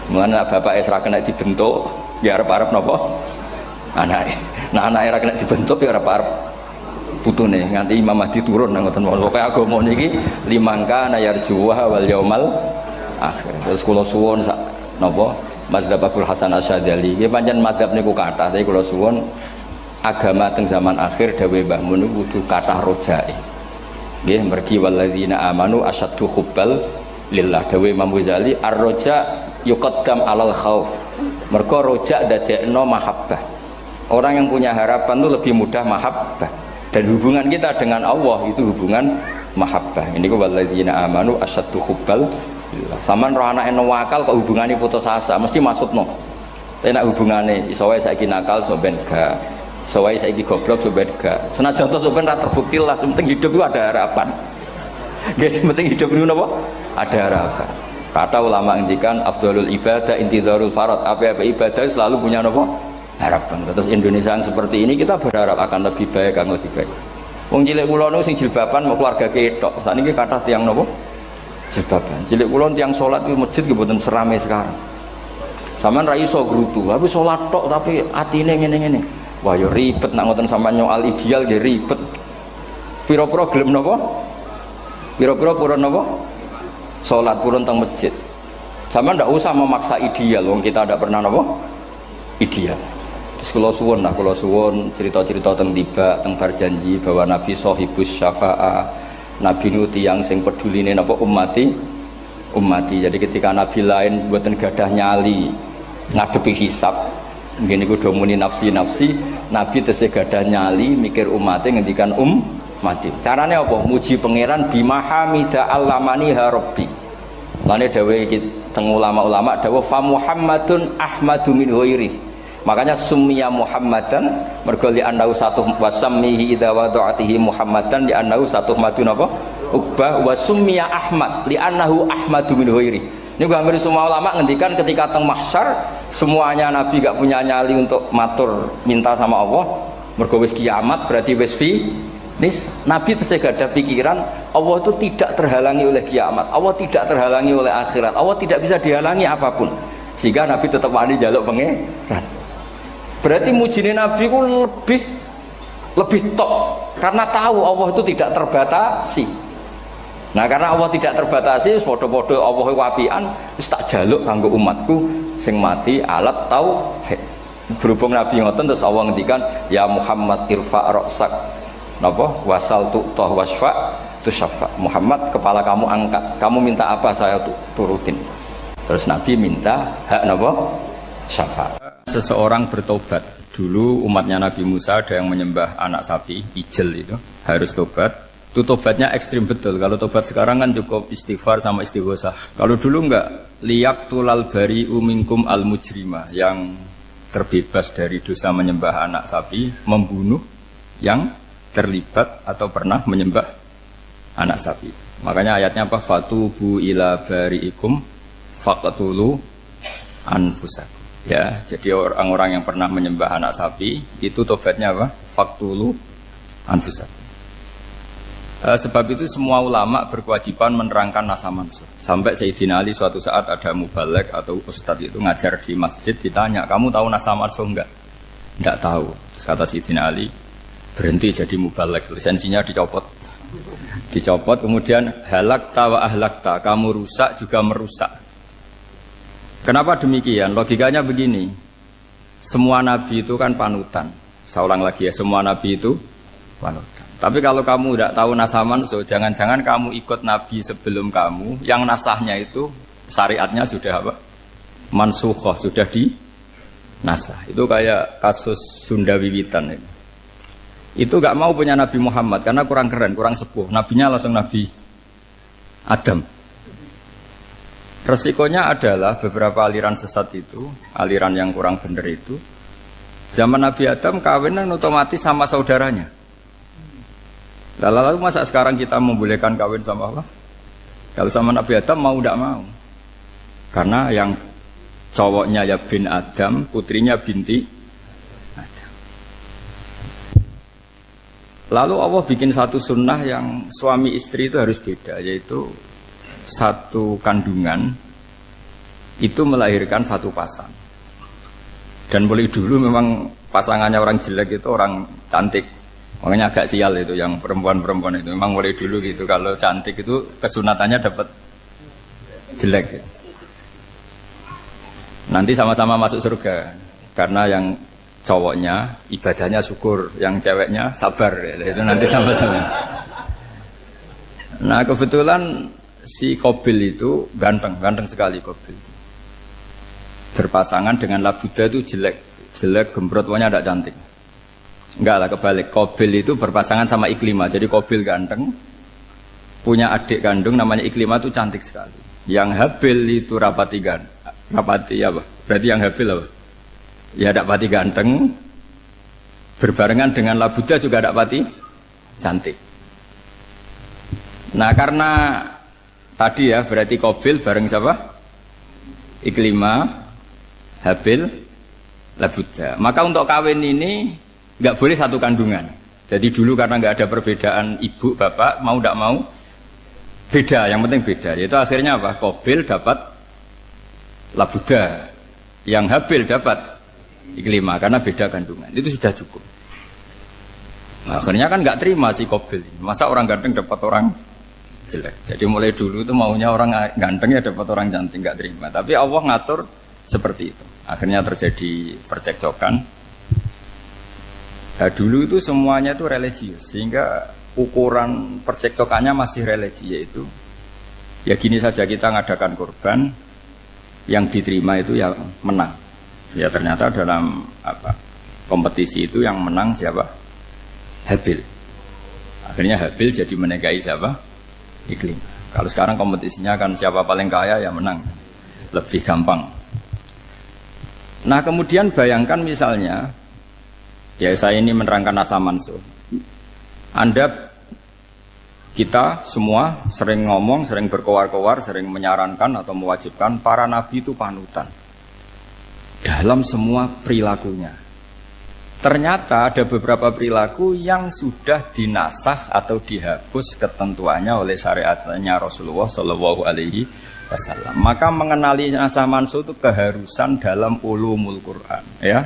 Mulane bapaknya ora kena dibentuk, ya arep-arep napa? Anake. Nah anake ora kena dibentuk ya arep-arep putune nganti Imam Mahdi turun nang ngoten mawon. Pokoke agama niki limangka nayarjuwa wal yaumal akhir. Terus kula suwun sak napa madzhab Abdul Hasan Asyadzali. Nggih pancen madzhab niku kathah, tapi kula suwun agama teng zaman akhir dawuh Mbah Mun kudu kathah rojae. Nggih mergi walladzina amanu asyaddu hubbal lillah. Dawuh Imam Ghazali ar-roja yuqaddam alal khauf. Mergo roja dadekno mahabbah. Orang yang punya harapan itu lebih mudah mahabbah. Dan hubungan kita dengan Allah itu hubungan mahabbah. Ini ku walladzina amanu asyaddu hubbal lillah. Saman roh anake nawakal kok hubungane putus asa, mesti maksudno. Tapi nek hubungane iso wae saiki nakal so ben gak. Iso wae saiki goblok so ben gak. Senajan to so ben ra terbukti lah, penting hidup itu ada harapan. Guys, penting hidup itu napa? Ada harapan. Kata ulama ngendikan afdhalul ibadah intizarul farad. Apa-apa ibadah selalu punya napa? Harapan. Terus Indonesia yang seperti ini kita berharap akan lebih baik, akan lebih baik. Wong cilik kula niku sing jilbaban mau keluarga ketok. Sakniki kathah tiyang napa? Jilbaban. Cilik kula tiyang salat di masjid nggih mboten serame sekarang. Sampeyan ra iso grutu, tapi salat tok tapi atine ngene-ngene. Wah ya ribet nak ngoten sampeyan nyoal ideal nggih ribet. Pira-pira gelem napa? Pira-pira purun napa? Salat purun teng masjid. Sampeyan ndak usah memaksa ideal, wong kita ndak pernah napa? Ideal. Terus kula suwun cerita-cerita teng tiba teng berjanji bahwa Nabi sahibus syafa'ah. Nabi nu tiyang sing peduline napa ummati. Jadi ketika Nabi lain mboten gadah nyali ngadepi hisab, nggih niku do muni nafsi, Nabi tesih gadah nyali mikir umate ngendikan mati. Carane apa? Muji pangeran bima hamida allamani ha rabbi. Lane dawuh iki teng ulama-ulama dawuh fa Muhammadun ahmadu min ghairi. Makanya summiya Muhammadan mergo li annahu satu wasammihi idza wada'atihi Muhammadan li annahu satu madun apa? Uqbah wa summiya Ahmad li annahu ahmadu min ghairi. Ini hampir semua ulama ngendikan ketika teng mahsyar semuanya Nabi gak punya nyali untuk matur minta sama Allah. Mergo wis kiamat berarti wis nis Nabi tesih gak ada pikiran Allah itu tidak terhalangi oleh kiamat, Allah tidak terhalangi oleh akhirat, Allah tidak bisa dihalangi apapun, sehingga Nabi tetap wani jaluk pangeran. Berarti mujine Nabi ku lebih top karena tahu Allah itu tidak terbatasi. Nah karena Allah tidak terbatasi, podo-podo Allah wapian, wis tak jaluk kanggo umatku sing mati alat tauhid. Berhubung Nabi ngoten terus Allah ngendikan ya Muhammad irfa ra'sak napa wasal tu'tah wasfa tusaffa. Muhammad kepala kamu angkat, kamu minta apa saya turutin. Terus Nabi minta hak napa syafaat. Seseorang bertobat. Dulu umatnya Nabi Musa ada yang menyembah anak sapi, ijel itu, harus tobat. Itu tobatnya ekstrim betul. Kalau tobat sekarang kan cukup istighfar sama istighosah. Kalau dulu enggak, liyak tulal bari uminkum al mujrima, yang terbebas dari dosa menyembah anak sapi, membunuh yang terlibat atau pernah menyembah anak sapi. Makanya ayatnya apa? Fatubu ila bari'ikum faqtulu anfusakum. Ya, jadi orang-orang yang pernah menyembah anak sapi itu tobatnya apa? Faqtulu anfusakum. Sebab itu semua ulama berkewajiban menerangkan nasa mansuh. Sampai Sayyidina Ali suatu saat ada mubalek atau ustadz itu ngajar di masjid, ditanya, kamu tahu nasa mansuh enggak? Enggak tahu. Terus kata Sayyidina Ali, berhenti jadi mubalek, lisensinya dicopot. Dicopot, kemudian halakta wa ahlakta, kamu rusak juga merusak. Kenapa demikian? Logikanya begini, semua nabi itu kan panutan. Saya ulang lagi ya, semua nabi itu panutan. Tapi kalau kamu tidak tahu nasaman, so jangan-jangan kamu ikut nabi sebelum kamu, yang nasahnya itu syariatnya sudah apa? Mansukhoh, sudah di nasah. Itu kayak kasus Sunda Wiwitan itu. Itu gak mau punya Nabi Muhammad karena kurang keren, kurang sepuh. Nabinya langsung Nabi Adam. Resikonya adalah beberapa aliran sesat itu, aliran yang kurang benar itu, zaman Nabi Adam kawinan otomatis sama saudaranya. Lalu masa sekarang kita membolehkan kawin sama apa? Kalau sama Nabi Adam mau tidak mau. Karena yang cowoknya ya bin Adam, putrinya binti Adam. Lalu Allah bikin satu sunnah yang suami istri itu harus beda, yaitu satu kandungan itu melahirkan satu pasang. Dan mulai dulu memang pasangannya orang jelek itu orang cantik. Makanya agak sial itu yang perempuan-perempuan itu. Memang mulai dulu gitu. Kalau cantik itu kesunatannya dapat jelek. Nanti sama-sama masuk surga. Karena yang cowoknya ibadahnya syukur, yang ceweknya sabar. Itu nanti sama-sama. Nah kebetulan si Qabil itu ganteng sekali Qabil. Berpasangan dengan Labuda itu jelek gembrot, pokoknya tidak cantik. Enggak lah, kebalik. Qabil itu berpasangan sama Iklimah. Jadi Qabil ganteng, punya adik kandung namanya Iklimah itu cantik sekali. Yang Habil itu rapati apa? Berarti yang Habil apa? Ya rapati ganteng, berbarengan dengan Labuda juga rapati cantik. Nah karena tadi ya berarti Qabil bareng siapa? Iklimah, Habil, Labuda. Maka untuk kawin ini nggak boleh satu kandungan. Jadi dulu karena nggak ada perbedaan ibu bapak, mau tidak mau beda. Yang penting beda. Yaitu akhirnya apa? Qabil dapat Labuda, yang Habil dapat Iklimah karena beda kandungan. Itu sudah cukup. Nah, akhirnya kan nggak terima si Qabil. Masa orang ganteng dapat orang jelek. Jadi mulai dulu itu maunya orang ganteng ya dapat orang cantik, nggak terima. Tapi Allah ngatur seperti itu. Akhirnya terjadi percekcokan. Nah, dulu itu semuanya itu religius, sehingga ukuran percekcokannya masih religi, yaitu ya gini saja, kita ngadakan kurban, yang diterima itu ya menang. Ya ternyata dalam kompetisi itu yang menang siapa? Habil. Akhirnya Habil jadi menikahi siapa? Iklim. Kalau sekarang kompetisinya kan siapa paling kaya ya menang, lebih gampang. Nah kemudian bayangkan misalnya, ya saya ini menerangkan asa mansuh. Kita semua sering ngomong, sering berkoar-koar, sering menyarankan atau mewajibkan para nabi itu panutan dalam semua perilakunya. Ternyata ada beberapa perilaku yang sudah dinasah atau dihapus ketentuannya oleh syariatnya Rasulullah Shallallahu Alaihi Wasallam. Maka mengenali nasah mansuh itu keharusan dalam ulumul Quran, ya.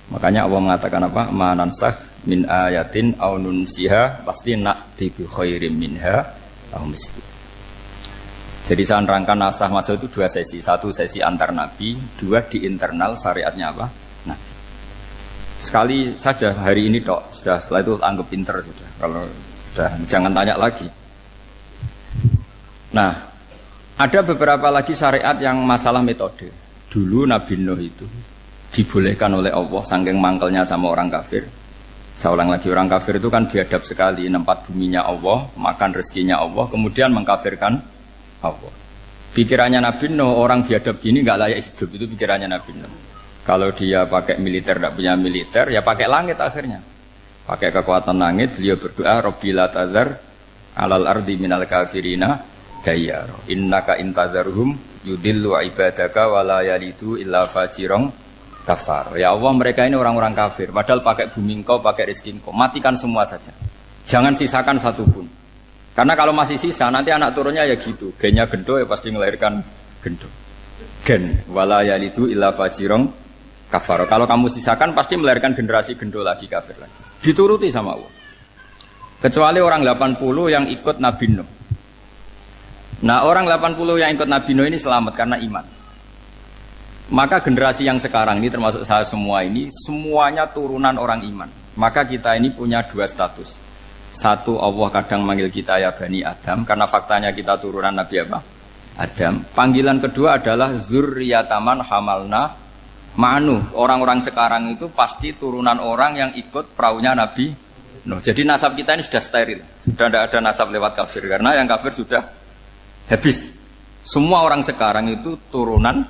Makanya Allah mengatakan apa? Manansah min ayatin aw nunsiha pasti na'ti bi khairim minha aw misli. Jadi saya nerangkan nasah mansuh itu dua sesi. Satu sesi antar nabi, dua di internal syariatnya apa? Nah, sekali saja hari ini dok, sudah setelah itu anggap pinter sudah. Kalau sudah jangan tanya lagi. Nah, ada beberapa lagi syariat yang masalah metode. Dulu Nabi Nuh itu dibolehkan oleh Allah saking mangkelnya sama orang kafir. Saya ulang lagi, orang kafir itu kan biadab sekali, nempat buminya Allah, makan rezekinya Allah, kemudian mengkafirkan Allah. Pikirannya Nabi Nuh, orang biadab gini nggak layak hidup, itu pikirannya Nabi Nuh. Kalau dia pakai militer, tidak punya militer, ya pakai langit akhirnya. Pakai kekuatan langit, beliau berdoa, Rabbi la tazar alal ardi minal kafirina dayyar. Innaka intazarhum yudillu ibadaka wa la yalidu illa fajirong kafar. Ya Allah, mereka ini orang-orang kafir, padahal pakai bumi engkau, pakai rezeki engkau, matikan semua saja. Jangan sisakan satupun. Karena kalau masih sisa, nanti anak turunnya ya gitu. Gennya gendo ya pasti melahirkan gendo. Gen, wala yalidu illa fajirong kafar. Kalau kamu sisakan pasti melahirkan generasi gendo lagi, kafir lagi. Dituruti sama Allah. Kecuali orang 80 yang ikut Nabi Nuh. Nah orang 80 yang ikut Nabi Nuh ini selamat karena iman. Maka generasi yang sekarang ini termasuk saya semua ini, semuanya turunan orang iman. Maka kita ini punya dua status. Satu, Allah kadang manggil kita ya Bani Adam, karena faktanya kita turunan Nabi apa? Adam. Panggilan kedua adalah Zurriyataman Hamalna Ma'nu. Orang-orang sekarang itu pasti turunan orang yang ikut perahunya Nabi Nuh. Jadi nasab kita ini sudah steril. Sudah tidak ada nasab lewat kafir. Karena yang kafir sudah habis. Semua orang sekarang itu turunan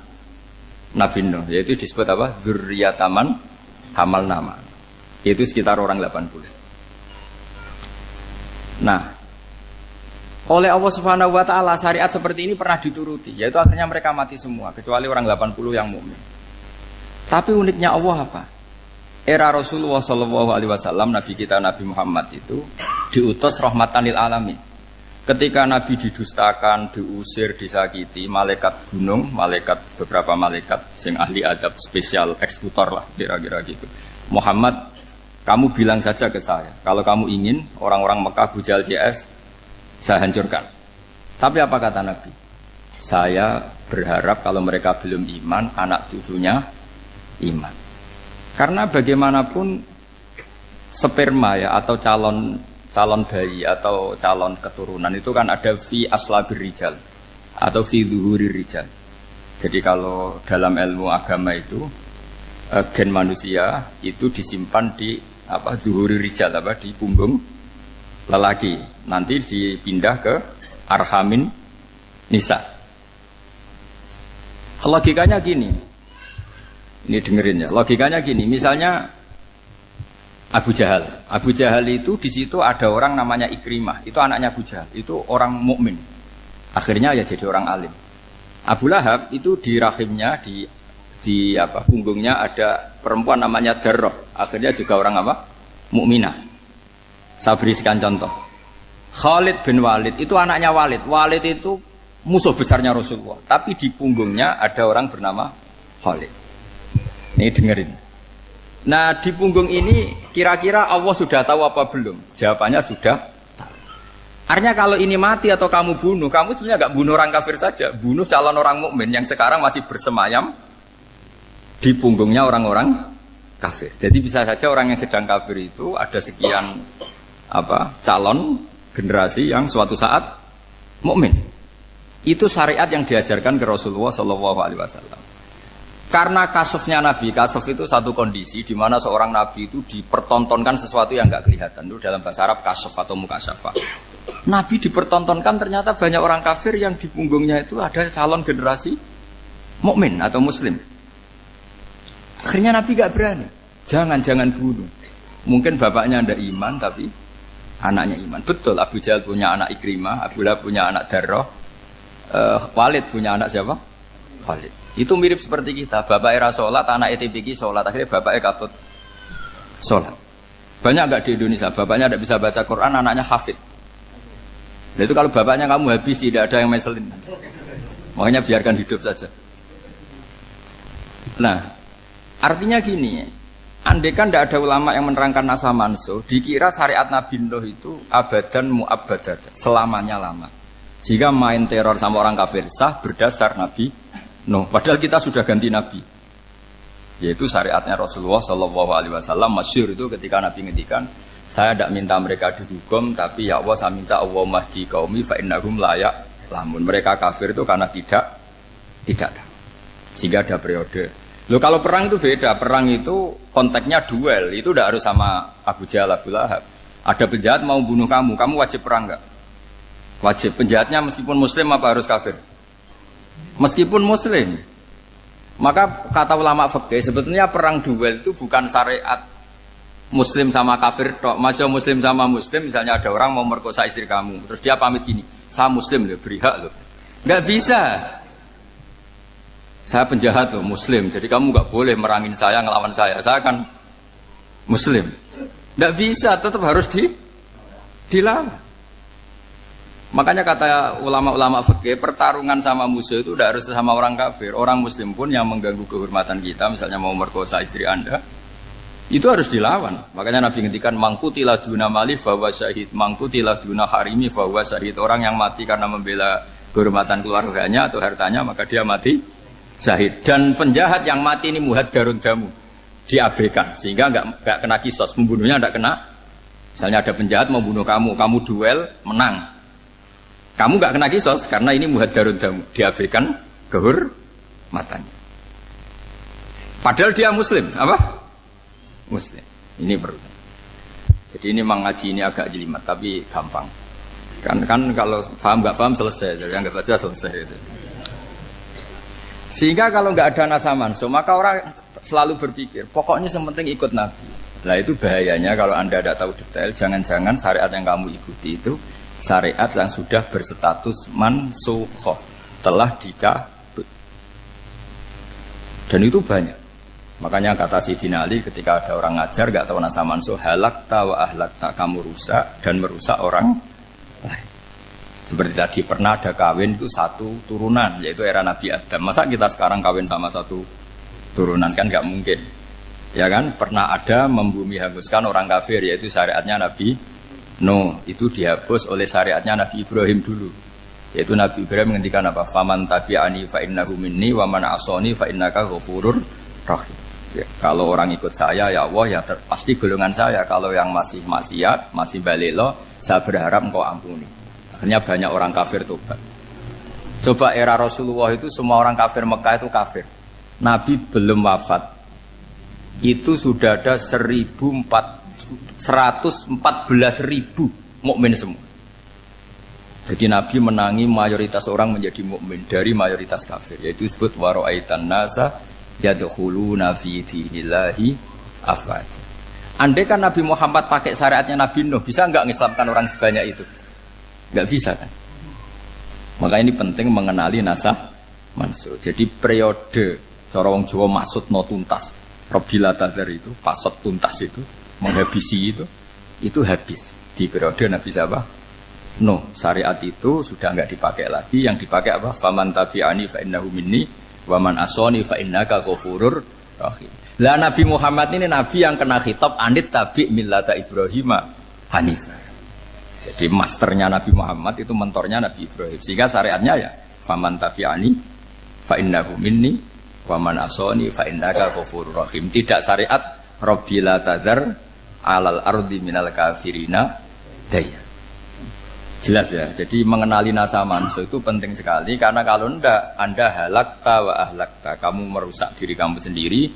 Nabi Nuh. Yaitu disebut apa? Zurriyataman Hamalna Ma'nu. Itu sekitar orang 80. Nah, oleh Allah Subhanahu wa taala syariat seperti ini pernah dituruti, yaitu akhirnya mereka mati semua kecuali orang 80 yang mukmin. Tapi uniknya Allah apa? Era Rasulullah Shallallahu Alaihi Wasallam, Nabi kita Nabi Muhammad itu diutus rahmatan lil alamin. Ketika Nabi didustakan, diusir, disakiti, malaikat gunung, beberapa malaikat sing ahli adab spesial eksekutor lah kira-kira gitu. Muhammad Kamu bilang saja ke saya, kalau kamu ingin orang-orang Mekah Abu Jahal CS, saya hancurkan. Tapi apa kata Nabi? Saya berharap kalau mereka belum iman, anak cucunya iman. Karena bagaimanapun sperma ya atau calon bayi atau calon keturunan itu kan ada fi aslabir rijal atau fi zuhurir rijal. Jadi kalau dalam ilmu agama itu gen manusia itu disimpan di zuhurir rijal di punggung lelaki. Nanti dipindah ke arhamin nisa. Logikanya gini. Ini dengerin ya. Logikanya gini, misalnya Abu Jahal. Abu Jahal itu di situ ada orang namanya Ikrimah. Itu anaknya Abu Jahal. Itu orang mukmin. Akhirnya ya jadi orang alim. Abu Lahab itu di rahimnya di punggungnya ada perempuan namanya Darroh. Akhirnya juga orang mukminah. Saya berikan contoh. Khalid bin Walid itu anaknya Walid. Walid itu musuh besarnya Rasulullah. Tapi di punggungnya ada orang bernama Khalid. Ini dengerin. Nah di punggung ini kira-kira Allah sudah tahu apa belum? Jawabannya sudah tahu. Artinya kalau ini mati atau kamu bunuh, kamu sebenarnya nggak bunuh orang kafir saja, bunuh calon orang mukmin yang sekarang masih bersemayam di punggungnya orang-orang kafir. Jadi bisa saja orang yang sedang kafir itu ada sekian calon generasi yang suatu saat mukmin. Itu syariat yang diajarkan ke Rasulullah Shallallahu Alaihi Wasallam. Karena kasofnya Nabi, kasof itu satu kondisi di mana seorang Nabi itu dipertontonkan sesuatu yang nggak kelihatan. Itu dalam bahasa Arab kasof atau mukasyafah. Nabi dipertontonkan ternyata banyak orang kafir yang di punggungnya itu ada calon generasi mukmin atau muslim. Akhirnya Nabi gak berani. Jangan bunuh. Mungkin bapaknya ada iman tapi anaknya iman. Betul, Abu Jahal punya anak Ikrimah, Abu Lahab punya anak Darroh, Walid punya anak siapa? Walid. Itu mirip seperti kita. Bapak era sholat, anak ETPK sholat. Akhirnya bapaknya katut sholat. Banyak gak di Indonesia? Bapaknya tidak bisa baca Quran, anaknya hafid. Nah, itu kalau bapaknya kamu habis, tidak ada yang meselin. Makanya biarkan hidup saja. Nah, artinya gini, andai kan tidak ada ulama yang menerangkan nasa mansuh, dikira syariat Nabi Nuh itu abadan mu'abbadat, selamanya lama. Jika main teror sama orang kafir sah berdasar Nabi Nuh. Padahal kita sudah ganti Nabi. Yaitu syariatnya Rasulullah Shallallahu Alaihi Wasallam masyhur itu ketika Nabi ngendikan, saya tidak minta mereka dihukum, tapi ya Allah saya minta Allah mahdi qaumi fa innahum la ya'lamun. Mereka kafir itu karena tidak tahu. Sehingga ada periode. Loh kalau perang itu beda, perang itu konteksnya duel, itu tidak harus sama Abu Jahal, Abu Lahab. Ada penjahat mau bunuh kamu wajib perang enggak? Wajib. Penjahatnya meskipun muslim apa harus kafir? Meskipun muslim. Maka kata ulama fikih sebetulnya perang duel itu bukan syariat muslim sama kafir tok. Masya muslim sama muslim, misalnya ada orang mau merkosa istri kamu, terus dia pamit gini, saya muslim loh, beri hak loh. Enggak bisa. Saya penjahat loh, muslim. Jadi kamu nggak boleh merangin saya, ngelawan saya. Saya kan muslim. Nggak bisa, tetap harus dilawan. Makanya kata ulama-ulama fikih, pertarungan sama musuh itu tidak harus sama orang kafir. Orang muslim pun yang mengganggu kehormatan kita, misalnya mau merkosa istri Anda, itu harus dilawan. Makanya Nabi ngendikan mangkutilah duna mali fahuwa syahid, mangkutilah duna harimi fahuwa syahid. Orang yang mati karena membela kehormatan keluarganya atau hartanya, maka dia mati syahid. Dan penjahat yang mati ini muhaddarun damu, diabaikan sehingga enggak kena kisos, membunuhnya enggak kena. Misalnya ada penjahat mau bunuh kamu duel menang, kamu enggak kena kisos karena ini muhaddarun damu, diabaikan kehormatannya. Padahal dia muslim, apa? Muslim. Ini perlu. Jadi ini mengaji ini agak jelimet tapi gampang. Kan kalau paham enggak paham selesai, jadi anggap aja selesai itu. Sehingga kalau nggak ada nasaman, maka orang selalu berpikir, pokoknya yang penting ikut Nabi. Nah itu bahayanya kalau Anda tidak tahu detail, jangan-jangan syariat yang kamu ikuti itu syariat yang sudah berstatus mansukhoh, telah dicabut. Dan itu banyak. Makanya kata Sayyidina Ali ketika ada orang ngajar nggak tahu nasa mansuh, halakta wa ahlakta, kamu rusak dan merusak orang lain. Seperti tadi pernah ada kawin itu satu turunan, yaitu era Nabi Adam. Masa kita sekarang kawin sama satu turunan, kan nggak mungkin. Ya kan, pernah ada membumi hanguskan orang kafir, yaitu syariatnya Nabi Nuh. Itu dihapus oleh syariatnya Nabi Ibrahim dulu. Yaitu Nabi Ibrahim menghentikan apa? Faman tabi'ani fa innahu minni wa man asoni fa innaka ghafurur rahim. Ya, kalau orang ikut saya ya Allah ya pasti golongan saya. Kalau yang masih maksiat, masih balelo, saya berharap engkau ampuni. Akhirnya banyak orang kafir tobat. Coba era Rasulullah itu semua orang kafir Mekah itu kafir. Nabi belum wafat. Itu sudah ada 114.000 mukmin semua. Jadi Nabi menangi mayoritas orang menjadi mukmin dari mayoritas kafir. Yaitu disebut wara'aitan nasa yadkhuluna fi dinillahi afwaja. Andai kan Nabi Muhammad pakai syariatnya Nabi Nuh, bisa enggak mengislamkan orang sebanyak itu? Enggak bisa kan? Maka ini penting mengenali nasab mansur. Jadi periode cara wong Jawa maksud no tuntas. Robila tadar itu, pasot tuntas itu, menghabisi itu habis di periode Nabi siapa? No, syariat itu sudah enggak dipakai lagi. Yang dipakai apa? Faman tabi'ani fa innahu minni wa man asoni fa innaka ghafurur rahim. Lah Nabi Muhammad ini nabi yang kena khitab anit tabi' millata Ibrahim hanifah. Jadi masternya Nabi Muhammad itu mentornya Nabi Ibrahim. Sehingga syariatnya ya faman tabi'ani fa innahu minni wa man asoni fa innaka ghafurur rahim. Tidak syariat Rabbil tadzar alal ardi minal kafirina daya. Jelas ya. Jadi mengenali nasa manso itu penting sekali karena kalau enggak Anda halakta wa ahlakta, kamu merusak diri kamu sendiri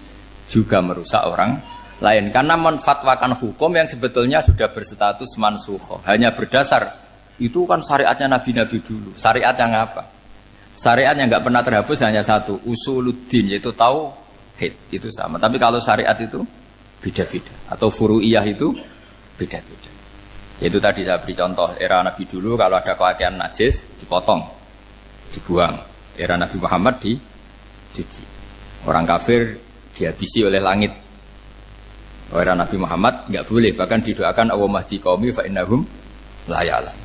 juga merusak orang lain karena menfatwakan hukum yang sebetulnya sudah berstatus mansukh hanya berdasar itu kan syariatnya nabi-nabi dulu. Syariat yang apa? Syariat yang enggak pernah terhapus hanya satu, usuluddin, yaitu tauhid, itu sama. Tapi kalau syariat itu beda-beda atau furu'iyah itu beda-beda. Yaitu tadi saya beri contoh era Nabi dulu kalau ada pakaian najis dipotong, dibuang. Era Nabi Muhammad dicuci. Orang kafir dihabisi oleh langit. Era Nabi Muhammad enggak boleh, bahkan didoakan Allahumma hdi qaumi fa innahum la ya'lam.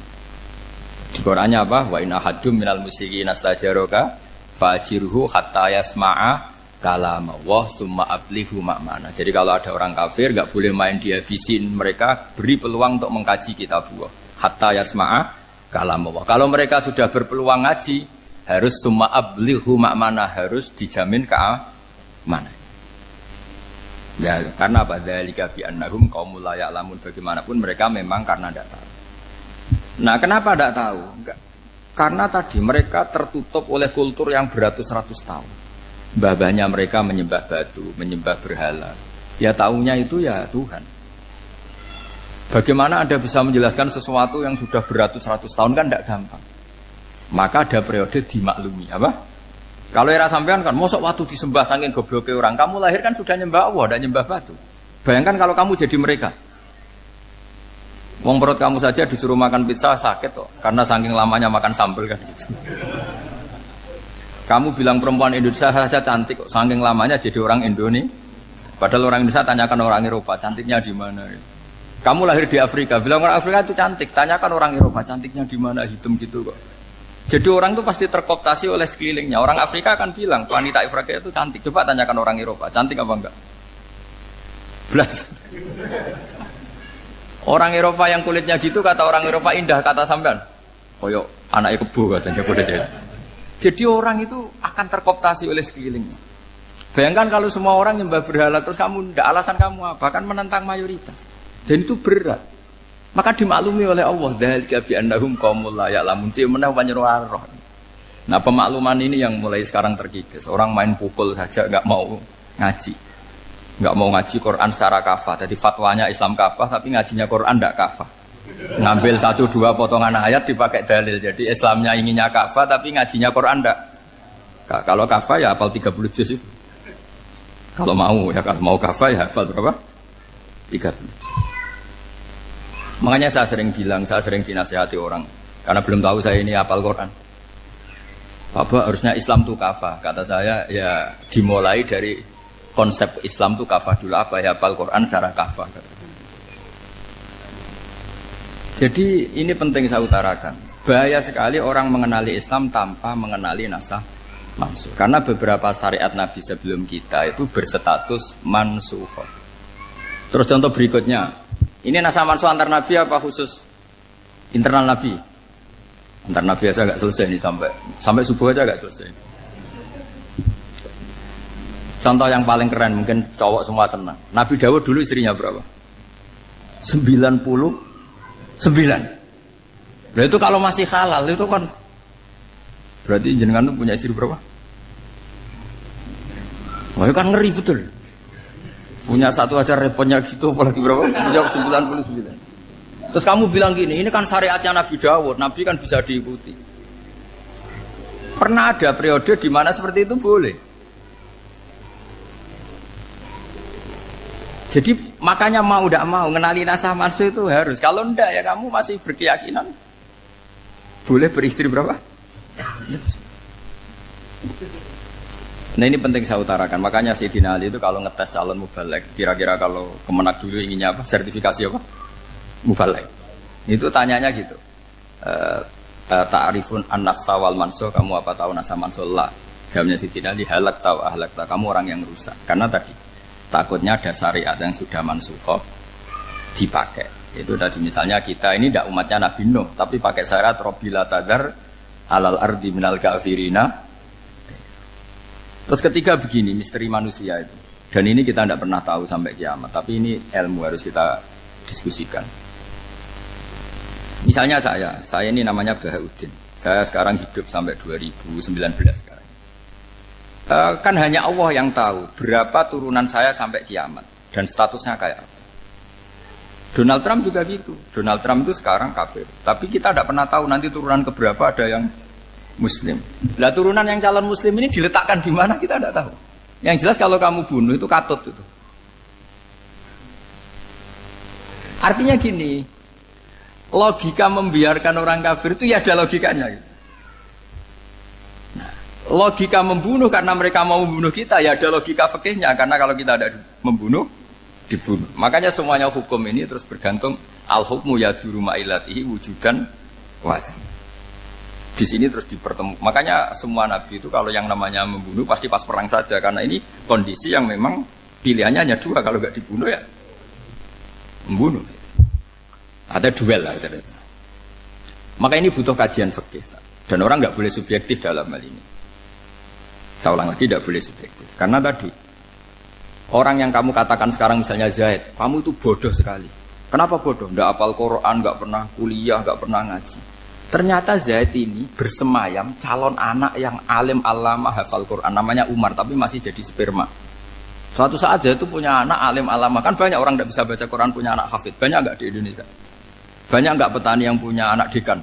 Di Qur'annya apa? Wa in ahadum minal musyrikin astajaraka fa'jirhu hatta yasma'a kalam Allah summa ablihu ma'mana. Jadi kalau ada orang kafir enggak boleh main dihabisin, mereka beri peluang untuk mengkaji kitabullah hatta yasma'a kalam Allah. Kalau mereka sudah berpeluang ngaji, harus summa ablihu ma'mana, harus dijamin keamanan. Ya, karena apa? Dzalika bi annahum qaumul la ya'lamun. Bagaimanapun mereka memang karena tidak tahu. Nah, kenapa tidak tahu? Enggak. Karena tadi mereka tertutup oleh kultur yang beratus-ratus tahun. Mbah-mbahnya mereka menyembah batu, menyembah berhala. Ya tahunya itu ya Tuhan. Bagaimana Anda bisa menjelaskan sesuatu yang sudah beratus-ratus tahun kan tidak gampang. Maka ada periode dimaklumi, apa? Kalau era sampean kan, mosok waktu disembah saking gobloknya orang, kamu lahir kan sudah nyembah Allah, tidak nyembah batu. Bayangkan kalau kamu jadi mereka. Wong perut kamu saja disuruh makan pizza sakit kok, karena saking lamanya makan sambal kan gitu. Kamu bilang perempuan Indonesia saja cantik kok, saking lamanya jadi orang Indonesia. Padahal orang Indonesia tanyakan orang Eropa, cantiknya di mana? Kamu lahir di Afrika, bilang orang Afrika itu cantik, tanyakan orang Eropa, cantiknya di mana, hitam gitu kok. Jadi orang itu pasti terkooptasi oleh sekelilingnya. Orang Afrika akan bilang, wanita Afrika itu cantik. Coba tanyakan orang Eropa, cantik apa enggak? Belas. Orang Eropa yang kulitnya gitu, kata orang Eropa indah, kata sampean. Koyok anaknya kebo katanya. Jadi orang itu akan terkooptasi oleh sekelilingnya. Bayangkan kalau semua orang nyembah berhala, terus kamu enggak, alasan kamu apa? Kan menentang mayoritas. Dan itu berat. Maka dimaklumi oleh Allah, dzalika bi annahum qaumul la ya'lamun fi manah panyeruah. Nah, pemakluman ini yang mulai sekarang terkikis. Orang main pukul saja enggak mau ngaji. Enggak mau ngaji Quran secara kafah. Jadi fatwanya Islam kafah tapi ngajinya Quran enggak kafah. Ngambil 1-2 potongan ayat dipakai dalil. Jadi Islamnya inginnya kafah tapi ngajinya Quran enggak. Kalau kafah ya hafal 30 juz itu. Kalau mau ya, kalau mau kafah ya hafal berapa? 30 juz. Makanya saya sering bilang, saya sering dinasihati orang karena belum tahu saya ini hafal Quran. Bapak harusnya Islam itu kafah. Kata saya ya dimulai dari konsep Islam itu kafah dulu. Apa ya hafal Quran secara kafah. Jadi ini penting saya utarakan. Bahaya sekali orang mengenali Islam tanpa mengenali nasah mansuh. Karena beberapa syariat Nabi sebelum kita itu berstatus mansuh. Terus contoh berikutnya, ini nasah mansuh antar Nabi apa khusus internal Nabi? Antar Nabi aja agak selesai nih sampai subuh aja agak selesai. Contoh yang paling keren mungkin cowok semua senang. Nabi Dawud dulu istrinya berapa? 99. Nah itu kalau masih halal itu kan berarti jenengan tuh punya istri berapa? Wah itu kan ngeri betul. Punya satu aja repotnya gitu apalagi berapa? Punya 99. Terus kamu bilang gini, ini kan syariatnya Nabi Dawud, Nabi kan bisa diikuti. Pernah ada periode di mana seperti itu boleh. Jadi makanya mau tidak mau ngenali nasah mansuh itu harus. Kalau ndak ya kamu masih berkeyakinan boleh beristri berapa? Nah ini penting saya utarakan. Makanya Sayyidina Ali itu kalau ngetes calon mubalek, kira-kira kalau Kemenak dulu inginnya apa? Sertifikasi apa? Mubalek. Itu tanyanya gitu. Ta'rifun an-nassa wal mansuh, kamu apa tahu nasah mansuh? La. Jawabnya Sayyidina Ali, halak tahu ahlak tahu. Kamu orang yang rusak. Karena tadi takutnya ada syariat yang sudah mansukhah dipakai. Itu tadi misalnya kita ini tidak umatnya Nabi Nuh, tapi pakai syariat Robbila tadar alal ardi minal kafirina. Terus ketiga begini, misteri manusia itu. Dan ini kita tidak pernah tahu sampai kiamat, tapi ini ilmu harus kita diskusikan. Misalnya saya ini namanya Bahauddin. Saya sekarang hidup sampai 2019 sekarang. Kan hanya Allah yang tahu berapa turunan saya sampai kiamat dan statusnya kayak apa. Donald Trump juga gitu. Donald Trump itu sekarang kafir, tapi kita tidak pernah tahu nanti turunan keberapa ada yang Muslim. Lah turunan yang calon Muslim ini diletakkan di mana kita tidak tahu. Yang jelas kalau kamu bunuh itu katut itu. Artinya gini, logika membiarkan orang kafir itu ya ada logikanya. Gitu. Logika membunuh karena mereka mau membunuh kita ya ada logika fikihnya, karena kalau kita ada membunuh dibunuh. Makanya semuanya hukum ini terus bergantung al-hukmu yaduru ma'ilatihi wujudan wajib. Di sini terus dipertemukan. Makanya semua nabi itu kalau yang namanya membunuh pasti pas perang saja, karena ini kondisi yang memang pilihannya hanya dua, kalau nggak dibunuh ya membunuh. Ada duel lah. Maka ini butuh kajian fikih dan orang nggak boleh subjektif dalam hal ini. Saya ulang lagi, tidak boleh subjektif. Karena tadi, orang yang kamu katakan sekarang misalnya Zaid, kamu itu bodoh sekali. Kenapa bodoh? Tidak hafal Quran, nggak pernah kuliah, nggak pernah ngaji. Ternyata Zaid ini bersemayam calon anak yang alim alama hafal Quran. Namanya Umar, tapi masih jadi sperma. Suatu saat Zaid itu punya anak alim alama. Kan banyak orang tidak bisa baca Quran punya anak hafid. Banyak nggak di Indonesia? Banyak nggak petani yang punya anak dekan?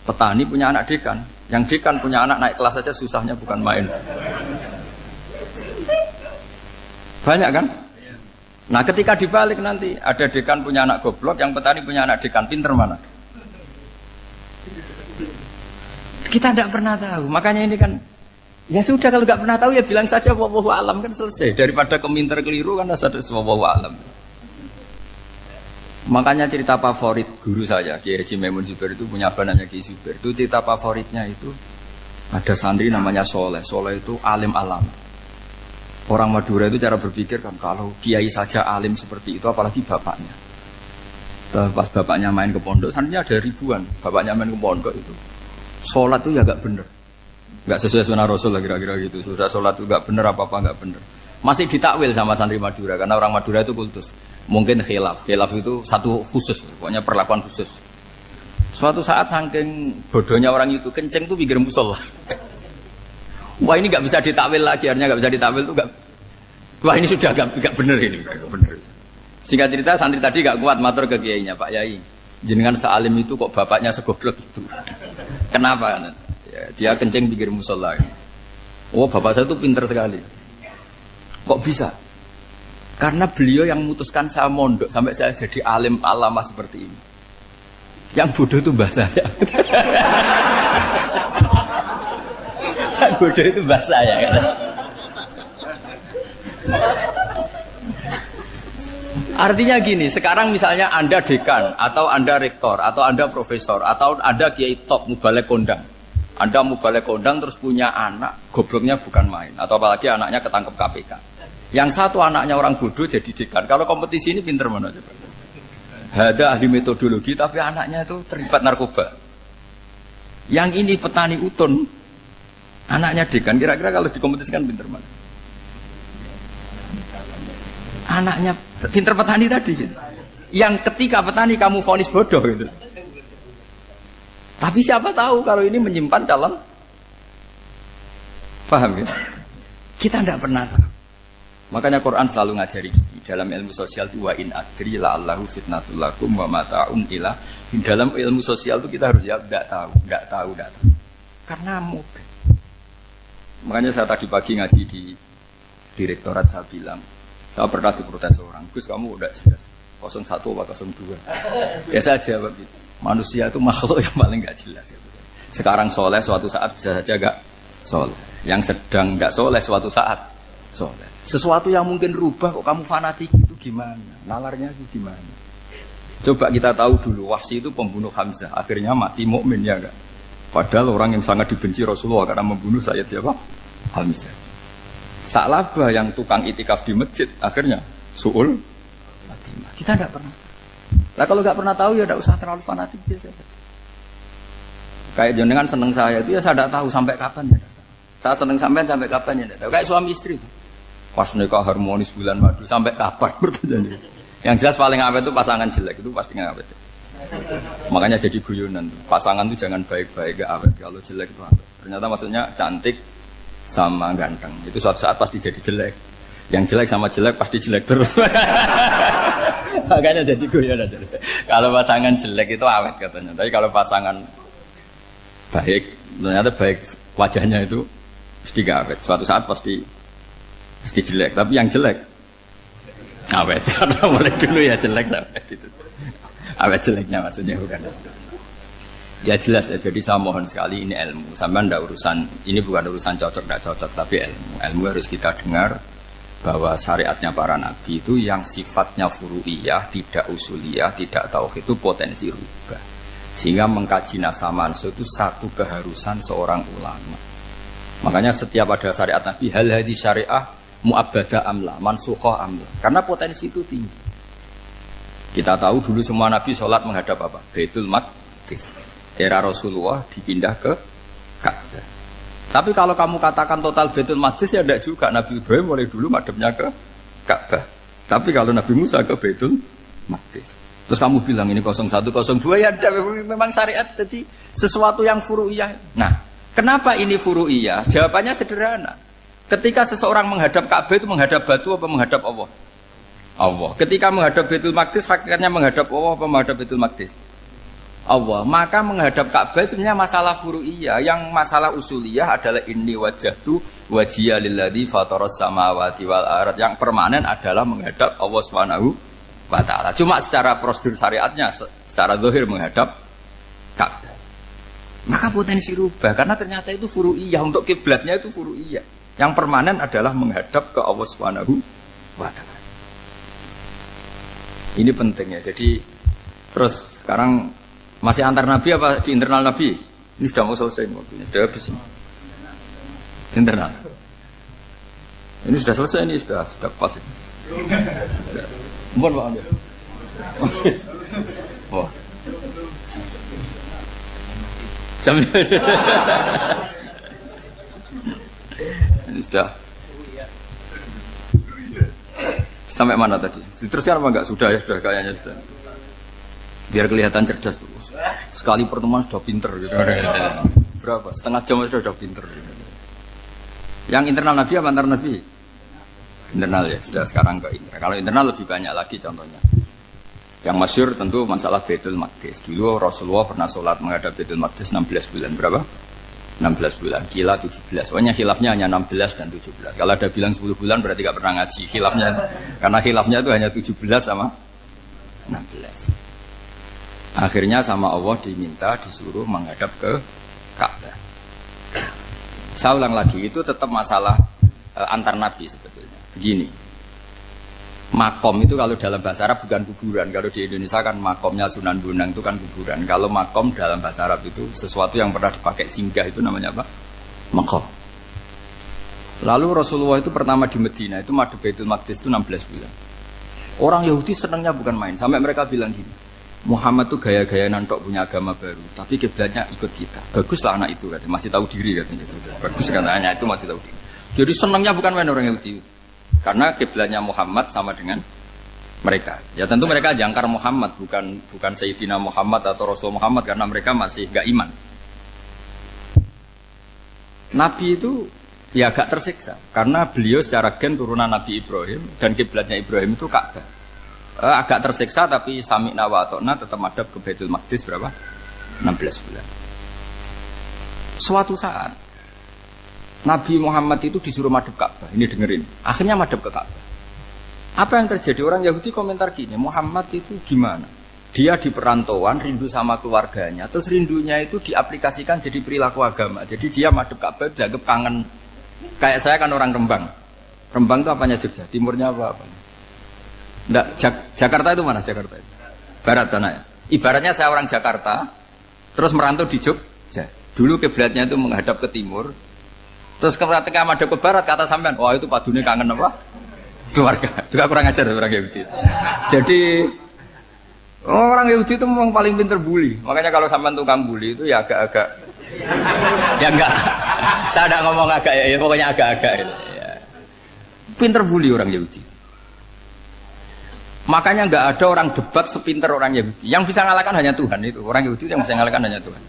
Petani punya anak dekan. Yang dekan punya anak naik kelas saja susahnya bukan main. Banyak kan? Nah ketika dibalik nanti ada dekan punya anak goblok, yang petani punya anak dekan, pinter mana? Kita tidak pernah tahu. Makanya ini kan ya sudah, kalau nggak pernah tahu ya bilang saja wallahu alam, kan selesai. Daripada keminter keliru kan ada wallahu alam. Makanya cerita favorit guru saya, Kiai Haji Maimun Zubair itu punya apa namanya Kiai Zubair. Itu cerita favoritnya itu ada santri namanya Soleh. Soleh itu alim alam. Orang Madura itu cara berpikir kan kalau kiai saja alim seperti itu, apalagi bapaknya. Pas bapaknya main ke pondok, santrinya ada ribuan. Bapaknya main ke pondok itu, sholat itu ya gak bener, gak sesuai sunnah Rasul lah kira-kira gitu. Sudah sholat itu gak bener, apa-apa gak bener. Masih ditakwil sama santri Madura, karena orang Madura itu kultus. Mungkin khilaf itu satu khusus, pokoknya perlakuan khusus. Suatu saat saking bodohnya orang itu, kenceng tuh pinggir musola. Wah ini nggak bisa ditakwil lagi, akhirnya nggak bisa ditakwil tuh nggak. Wah ini sudah nggak bener ini, nggak bener. Singkat cerita santri tadi nggak kuat matur ke kiainya, Pak Yai, jenengan sealim itu kok bapaknya segoblok itu. Kenapa? Ya, dia kenceng pinggir musola. Oh bapak saya tuh pinter sekali. Kok bisa? Karena beliau yang memutuskan saya mondok sampai saya jadi alim alama seperti ini. Yang bodoh itu mbah saya. Yang bodoh itu mbah saya kan. Artinya gini, sekarang misalnya Anda dekan atau Anda rektor atau Anda profesor atau Anda kiai top mubalek kondang. Anda mau balik kondang terus punya anak, gobloknya bukan main. Atau apalagi anaknya ketangkep KPK. Yang satu anaknya orang bodoh jadi dekan. Kalau kompetisi ini pinter mana coba? Ada ahli metodologi tapi anaknya itu terlibat narkoba. Yang ini petani utun, anaknya dekan. Kira-kira kalau dikompetisikan pinter mana? Anaknya pinter petani tadi. Gitu. Yang ketika petani kamu vonis bodoh gitu. Tapi siapa tahu kalau ini menyimpan calon. Paham ya? Kita tidak pernah tahu. Makanya Quran selalu ngajari dalam ilmu sosial itu wa in adri la'allahu fitnatul lakum wa mata'un ila. Dalam ilmu sosial itu kita harus jawab tidak tahu. Karena mudah. Makanya saya tadi pagi ngaji di direktorat saya bilang, saya pernah diprotes orang, Gus kamu udah jelas 01 atau 02. Ya saya jawab gitu. Manusia itu makhluk yang paling gak jelas. Gitu. Sekarang soleh suatu saat bisa saja gak soleh. Yang sedang gak soleh suatu saat soleh. Sesuatu yang mungkin rubah kok kamu fanatik itu gimana? Nalarnya itu gimana? Coba kita tahu dulu Wahsy itu pembunuh Hamzah, akhirnya mati mukmin ya enggak? Padahal orang yang sangat dibenci Rasulullah karena membunuh Sayyid siapa? Hamzah. Sa'labah yang tukang itikaf di masjid akhirnya su'ul Fatimah. Kita enggak pernah. Nah kalau enggak pernah tahu ya enggak usah terlalu fanatik biasa saja. Kayak jenengan seneng saya itu ya saya enggak tahu sampai kapan ya. Saya seneng sampai kapan ya enggak tahu. Kayak suami istri itu. Pas nikah harmonis bulan madu sampai kapan bertanya. Yang jelas paling awet itu pasangan jelek itu pasti nggak awet. Makanya jadi guyonan. Pasangan itu jangan baik-baik gak awet. Kalau jelek itu awet. Ternyata maksudnya cantik sama ganteng. Itu suatu saat pasti jadi jelek. Yang jelek sama jelek pasti jelek terus. Makanya jadi guyonan. Kalau pasangan jelek itu awet katanya. Tapi kalau pasangan baik, ternyata baik wajahnya itu pasti gak awet. Suatu saat pasti jelek, tapi yang jelek awet. Karena mulai dulu ya jelek awet itu. Awet jeleknya maksudnya bukan. Ya jelas ya, jadi saya mohon sekali ini ilmu. Sampai ndak urusan, ini bukan urusan cocok tidak cocok, tapi ilmu. Ilmu harus kita dengar bahwa syariatnya para nabi itu yang sifatnya furu'iyah, tidak usuliyah, tidak tauhid itu potensi rubah. Sehingga mengkaji nasab manusia itu satu keharusan seorang ulama. Makanya setiap ada syariat nabi hal hadis syariah mu'abbada amla, mansukhoh amla. Karena potensi itu tinggi. Kita tahu dulu semua nabi sholat menghadap apa? Baitul Maqdis. Era Rasulullah dipindah ke Ka'bah. Tapi kalau kamu katakan total Baitul Maqdis ya tidak juga. Nabi Ibrahim mulai dulu madhabnya ke Ka'bah. Tapi kalau Nabi Musa ke Baitul Maqdis. Terus kamu bilang ini 01, 02 ya memang syariat jadi sesuatu yang furu'iyah. Nah, kenapa ini furu'iyah? Jawabannya sederhana. Ketika seseorang menghadap Ka'bah itu menghadap batu apa menghadap Allah? Allah. Ketika menghadap Baitul Maqdis hakikatnya menghadap Allah apa menghadap Baitul Maqdis? Allah. Maka menghadap Ka'bah itu sebenarnya masalah furu'iyah. Yang masalah usuliyah adalah inni wajjahtu wajhiya lilladzi fataras samawati wal ardh. Yang permanen adalah menghadap Allah Subhanahu wa taala. Cuma secara prosedur syariatnya secara zahir menghadap Ka'bah. Maka potensi rubah karena ternyata itu furu'iyah. Untuk kiblatnya itu furu'iyah. Yang permanen adalah menghadap ke Allah Subhanahu wa taala. Ini pentingnya. Jadi terus sekarang masih antar nabi apa di internal nabi? Ini sudah mau selesai waktunya, sudah habis ini. Internal. Ini sudah selesai, ini sudah pas ini. Mohon Pak Anda. Oh. Jam ini sudah sampai mana tadi? Diteruskan apa enggak? Sudah ya, sudah kayaknya sudah. Biar kelihatan cerdas terus. Sekali pertemuan sudah pinter gitu. Berapa? Setengah jam sudah pinter gitu. Yang internal nabi apa antar nabi? Internal ya, sudah sekarang ke internal. Kalau internal lebih banyak lagi contohnya. Yang masyhur tentu masalah Baitul Maqdis. Dulu Rasulullah pernah sholat menghadap Baitul Maqdis 16 bulan. Berapa? 16 bulan, kila 17. Pokoknya khilafnya hanya 16 dan 17. Kalau ada bilang 10 bulan berarti gak pernah ngaji khilafnya. Karena khilafnya itu hanya 17 sama 16. Akhirnya sama Allah diminta disuruh menghadap ke Ka'bah. Saya ulang lagi, itu tetap masalah antar nabi sebetulnya. Begini. Makom itu kalau dalam bahasa Arab bukan kuburan. Kalau di Indonesia kan makomnya Sunan Bonang itu kan kuburan. Kalau makom dalam bahasa Arab itu sesuatu yang pernah dipakai singgah, itu namanya apa? Makom. Lalu Rasulullah itu pertama di Medina itu madhep Baitul Maqdis itu 16 bulan. Orang Yahudi senangnya bukan main. Sampai mereka bilang gini, Muhammad tuh gaya-gaya nantok punya agama baru, tapi kiblatnya ikut kita. Baguslah anak itu katanya, masih tahu diri katanya. Bagus katanya itu masih tahu diri. Jadi senangnya bukan main orang Yahudi. Karena kiblatnya Muhammad sama dengan mereka. Ya tentu mereka jangkar Muhammad, bukan Sayyidina Muhammad atau Rasul Muhammad, karena mereka masih gak iman. Nabi itu ya agak tersiksa karena beliau secara gen turunan Nabi Ibrahim dan kiblatnya Ibrahim itu Ka'bah. Agak tersiksa tapi sami'na wa ata'na tetap madhab ke Baitul Maqdis berapa? 16 bulan. Suatu saat Nabi Muhammad itu disuruh madhab Ka'bah. Ini dengerin. Akhirnya madhab ke Ka'bah. Apa yang terjadi? Orang Yahudi komentar gini, Muhammad itu gimana? Dia di perantauan, rindu sama keluarganya. Terus rindunya itu diaplikasikan jadi perilaku agama. Jadi dia madhab Ka'bah dianggap kangen. Kayak saya kan orang Rembang. Rembang itu apanya Jogja? Timurnya apa? Enggak, Jakarta itu mana Jakarta itu? Barat sana ya. Ibaratnya saya orang Jakarta, terus merantau di Jogja. Dulu kiblatnya itu menghadap ke timur. Terus ketika madhab ke barat, kata sampean, wah itu padune kangen apa? Keluarga. Juga kurang ajar orang Yahudi. Jadi orang Yahudi itu memang paling pinter bully. Makanya kalau sampean tukang bully itu ya agak-agak, ya enggak. Saya tidak ngomong agak ya, pokoknya agak-agak. Ya. Pinter bully orang Yahudi. Makanya enggak ada orang debat sepinter orang Yahudi. Yang bisa ngalahkan hanya Tuhan itu. Orang Yahudi yang bisa ngalahkan hanya Tuhan.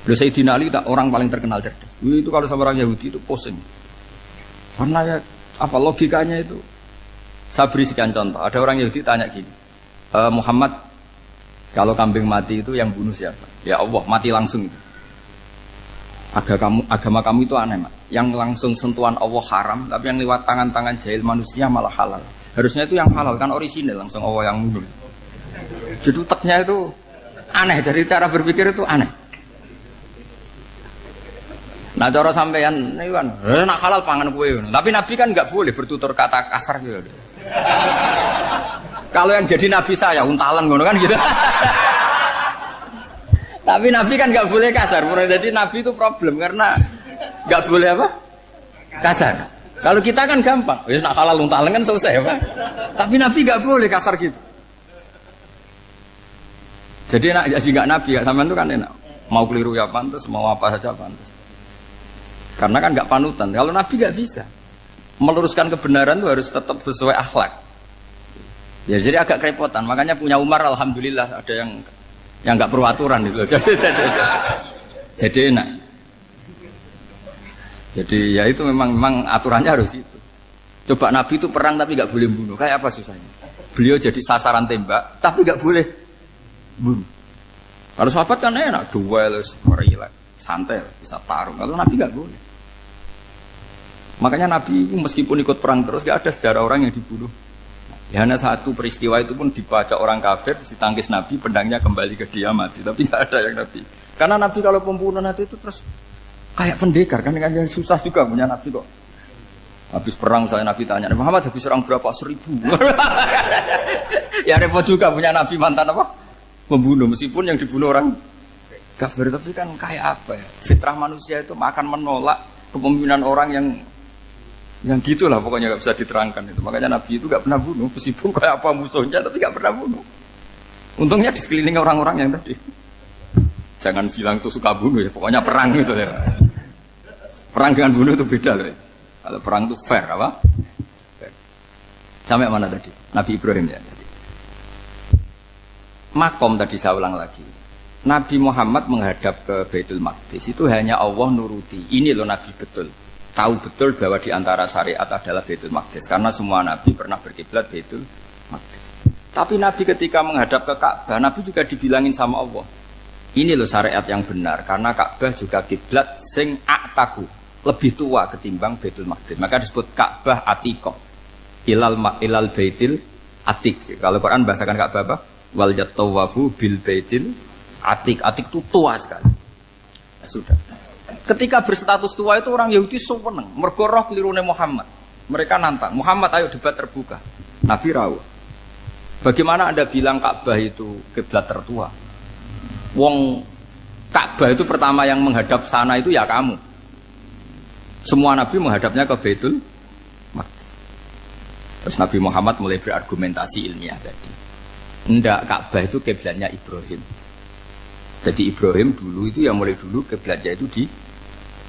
Sayyidina Ali orang paling terkenal cerdas. Itu kalau sama orang Yahudi itu pusing. Karena ya apa logikanya itu? Saya beri sekian contoh. Ada orang Yahudi tanya gini, Muhammad, kalau kambing mati itu yang bunuh siapa? Ya Allah, mati langsung. Agama kamu itu aneh, Mak. Yang langsung sentuhan Allah haram, tapi yang lewat tangan-tangan jahil manusia malah halal. Harusnya itu yang halal kan orisinal, langsung Allah yang bunuh. Jadi utaknya itu aneh, dari cara berpikir itu aneh. Nah cara sampean ini kan, nak halal pangan kue. Tapi Nabi kan nggak boleh bertutur kata kasar gitu. Kalau yang jadi Nabi saya untalan ngono kan gitu. Tapi Nabi kan nggak boleh kasar. Jadi Nabi itu problem karena nggak boleh apa? Kasar. Kalau kita kan gampang, wis nak halal untalan kan selesai apa? Tapi Nabi nggak boleh kasar gitu. Jadi nak jadi nggak Nabi, nggak sampean itu kan enak. Mau keliru ya pantas, mau apa saja pantas. Karena kan nggak panutan. Kalau Nabi nggak bisa meluruskan kebenaran itu harus tetap sesuai akhlak. Ya jadi agak kerepotan. Makanya punya Umar alhamdulillah ada yang nggak perlu aturan gitu. Jadi enak. Jadi ya itu memang aturannya harus itu. Coba Nabi itu perang tapi nggak boleh bunuh. Kayak apa susahnya? Beliau jadi sasaran tembak tapi nggak boleh bunuh. Kalau sahabat kan enak, duel, relax, santai, bisa tarung. Kalau Nabi nggak boleh. Makanya Nabi meskipun ikut perang terus gak ada sejarah orang yang dibunuh. Ya hanya satu peristiwa itu pun dibaca orang kafir, ditangkis Nabi, pedangnya kembali ke dia mati. Tapi gak ada yang Nabi. Karena Nabi kalau pembunuhan itu terus kayak pendekar kan susah juga punya Nabi kok. Habis perang saya Nabi tanya, Muhammad habis perang berapa? 1000. Ya repot juga punya Nabi mantan apa? Membunuh meskipun yang dibunuh orang kafir. Tapi kan kayak apa ya? Fitrah manusia itu akan menolak kepemimpinan orang yang gitulah pokoknya gak bisa diterangkan itu. Makanya Nabi itu gak pernah bunuh, meskipun kayak apa musuhnya tapi gak pernah bunuh. Untungnya di sekeliling orang-orang yang tadi. Jangan bilang itu suka bunuh ya, pokoknya perang gitu ya. Perang dengan bunuh itu beda loh ya. Kalau perang itu fair apa? Fair. Sampai mana tadi? Nabi Ibrahim ya tadi. Makom tadi saya ulang lagi. Nabi Muhammad menghadap ke Baitul Maqdis itu hanya Allah nuruti. Ini loh Nabi betul. Tahu betul bahwa di antara syariat adalah Baitul Maqdis karena semua Nabi pernah berkiblat Baitul Maqdis. Tapi Nabi ketika menghadap ke Ka'bah, Nabi juga dibilangin sama Allah. Ini loh syariat yang benar karena Ka'bah juga kiblat sing a'taku, lebih tua ketimbang Baitul Maqdis. Maka disebut Ka'bah Atiqah. Ilal Baitil Atiq. Kalau Quran bahasakan Ka'bah apa? Wal yatawafu bil Baitil Atiq. Atiq itu tua sekali. Ya sudah. Ketika berstatus tua itu orang Yahudi seneng, mergo roh kelirune Muhammad. Mereka nantang, Muhammad ayo debat terbuka. Nabi rawuh. Bagaimana Anda bilang Ka'bah itu kiblat tertua? Wong Ka'bah itu pertama yang menghadap sana itu ya kamu. Semua Nabi menghadapnya ke Baitul Maqdis. Terus Nabi Muhammad mulai berargumentasi ilmiah tadi. Enggak, Ka'bah itu kiblatnya Ibrahim. Jadi Ibrahim dulu itu yang mulai dulu kiblatnya itu di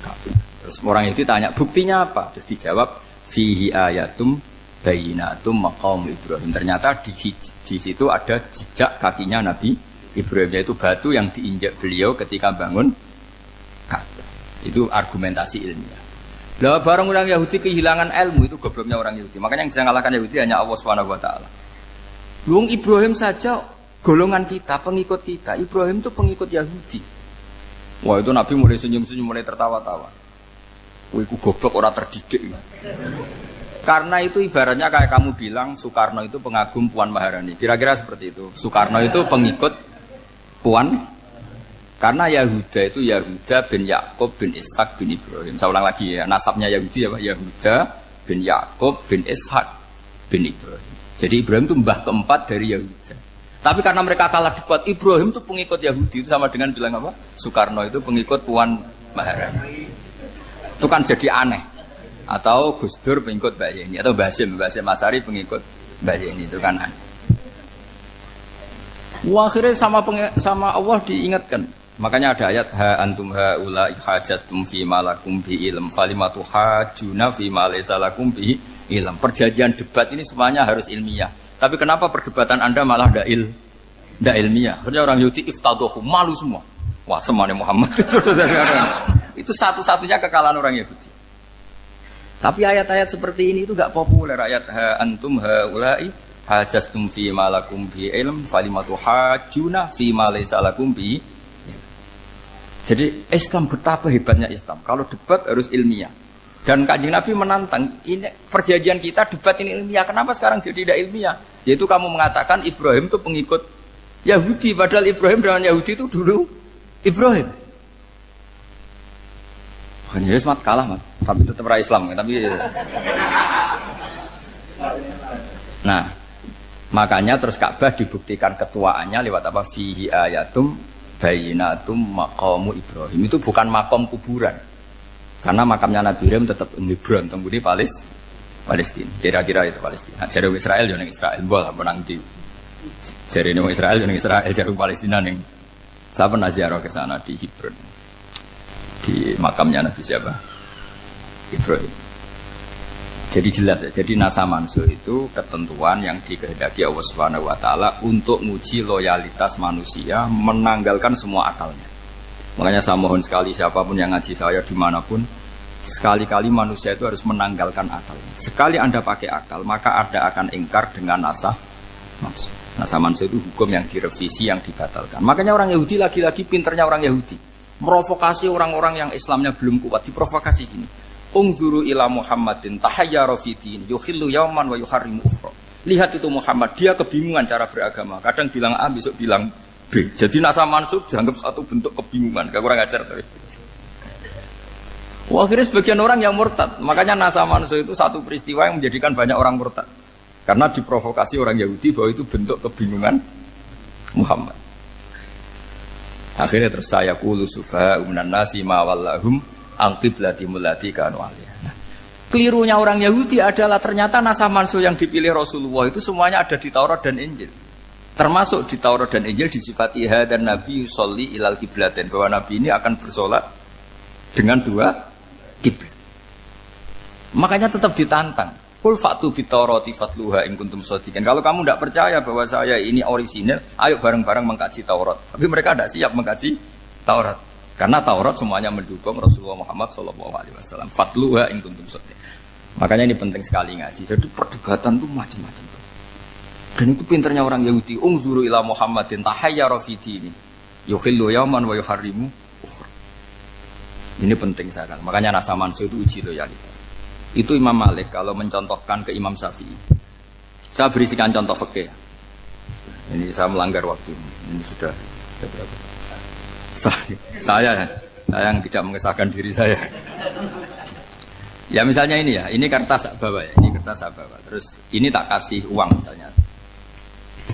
Ka'bah. Terus orang itu tanya buktinya apa? Terus dijawab fihi ayatum bayyinatum maqam Ibrahim. Ternyata di situ ada jejak kakinya Nabi Ibrahim, yaitu batu yang diinjak beliau ketika bangun Ka'bah. Itu argumentasi ilmiah. Lah barang orang Yahudi kehilangan ilmu, itu gobloknya orang Yahudi. Makanya yang bisa mengalahkan Yahudi hanya Allah Subhanahu wa taala. Wong Ibrahim saja golongan kita, pengikut kita. Ibrahim itu pengikut Yahudi. Wah, itu Nabi mulai senyum-senyum, mulai tertawa-tawa. Wah, itu goblok orang terdidik. Karena itu ibaratnya kayak kamu bilang Soekarno itu pengagum Puan Maharani. Kira-kira seperti itu. Soekarno itu pengikut Puan. Karena Yahuda itu Yahuda bin Yakub bin Ishak bin Ibrahim. Saya ulang lagi ya, nasabnya Yahudi ya Pak. Yahuda bin Yakub bin Ishak bin Ibrahim. Jadi Ibrahim itu mbah keempat dari Yahuda. Tapi karena mereka kalah debat, Ibrahim itu pengikut Yahudi. Itu sama dengan bilang apa? Soekarno itu pengikut Puan Maharani. Itu kan jadi aneh. Atau Gus Dur pengikut Mbak Yeni. Atau Basim Asari pengikut Mbak Yeni. Itu kan aneh. Wah, akhirnya sama Allah diingatkan. Makanya ada ayat ha antum haula hajastum fi malakum bi ilm falimatu hajuna fi ma laysa lakum bi ilm. Perjanjian debat ini semuanya harus ilmiah. Tapi kenapa perdebatan Anda malah ndak ilmiah? Karena orang Yahudi iftadohu, malu semua. Wah, semuanya Muhammad. Itu satu-satunya kekalahan orang Yahudi. Tapi ayat-ayat seperti ini itu enggak populer. Ayat ha antum haula hajastum fi malakum bi ilm falimatu hajuna fi ma laysa lakum bi. Jadi Islam betapa hebatnya Islam. Kalau debat harus ilmiah. Dan Kanjeng Nabi menantang, ini perjanjian kita debat ini ilmiah. Kenapa sekarang jadi tidak ilmiah? Yaitu kamu mengatakan Ibrahim itu pengikut Yahudi. Padahal Ibrahim dengan Yahudi itu dulu Ibrahim. Bukan ya, mat kalah mat. Tapi tetap ra Islam. Tapi nah, makanya terus Ka'bah dibuktikan ketuaannya lewat apa? Fihi ayatum bayyinatum maqamu Ibrahim. Itu bukan makom kuburan. Karena makamnya Nabi Ibrahim tetap di Hebron, temudi Palestina. Kira-kira itu Palestina. Jare Israel yo ning Israel, mbok menang di. Jare ning Israel yo ning Israel, jare Palestina ning. Saya pernah ziarah ke sana di Hebron. Di makamnya Nabi siapa? Ibrahim. Jadi jelas ya. Jadi nasa mansur itu ketentuan yang dikehendaki Allah Subhanahu wa taala untuk menguji loyalitas manusia, menanggalkan semua akalnya. Makanya saya mohon sekali siapapun yang ngaji saya dimanapun, sekali-kali manusia itu harus menanggalkan akalnya. Sekali Anda pakai akal, maka Anda akan ingkar dengan nasa mansur. Nasa mansur itu hukum yang direvisi, yang dibatalkan. Makanya orang Yahudi lagi-lagi pinternya orang Yahudi. Merovokasi orang-orang yang Islamnya belum kuat, diprovokasi gini. Ungzuru ila Muhammadin tahayyara fi din yukhillu yawman wa yuharrimu ukhra. Lihat itu Muhammad, dia kebingungan cara beragama. Kadang bilang A, besok bilang B. Jadi nasa mansub dianggap satu bentuk kebingungan. Gak kurang ajar tapi. Wah, akhirnya sebagian orang yang murtad. Makanya nasa mansub itu satu peristiwa yang menjadikan banyak orang murtad. Karena diprovokasi orang Yahudi bahwa itu bentuk kebingungan Muhammad. Akhirnya terus saya qulu sufaha minan nasi ma wallahum angqiblati mulati kanu aliyah. Nah, kelirunya orang Yahudi adalah ternyata nasa mansur yang dipilih Rasulullah itu semuanya ada di Taurat dan Injil. Termasuk di Taurat dan Injil disifati dan Nabi yusolli ilal kiblatin, bahwa Nabi ini akan bersolat dengan dua kiblat. Makanya tetap ditantang. Qul fa'tu bitaurati fatluha in kuntum shadiqin. Kalau kamu tidak percaya bahwa saya ini orisinil, ayo bareng-bareng mengkaji Taurat. Tapi mereka tidak siap mengkaji Taurat. Karena Taurat semuanya mendukung Rasulullah Muhammad SAW. Fatluha in kuntum shadiqin. Makanya ini penting sekali ngaji. Jadi perdebatan itu macam-macam. Dan itu pinternya orang Yahudi. Ungzuru ila Muhammadin tahayyara fi dini yukhillu yawman wa yuharrimu ukhra. Ini penting sekali. Makanya nasa mansur itu uji loyalitas. Itu Imam Malik kalau mencontohkan ke Imam Syafi'i. Saya berisikan contoh fikih. Ini saya melanggar waktu. Ini sudah berapa? Saya yang tidak mengesahkan diri saya. Ya misalnya ini ya, ini kertas saya bawa ya, ini kertas saya bawa. Terus ini tak kasih uang misalnya,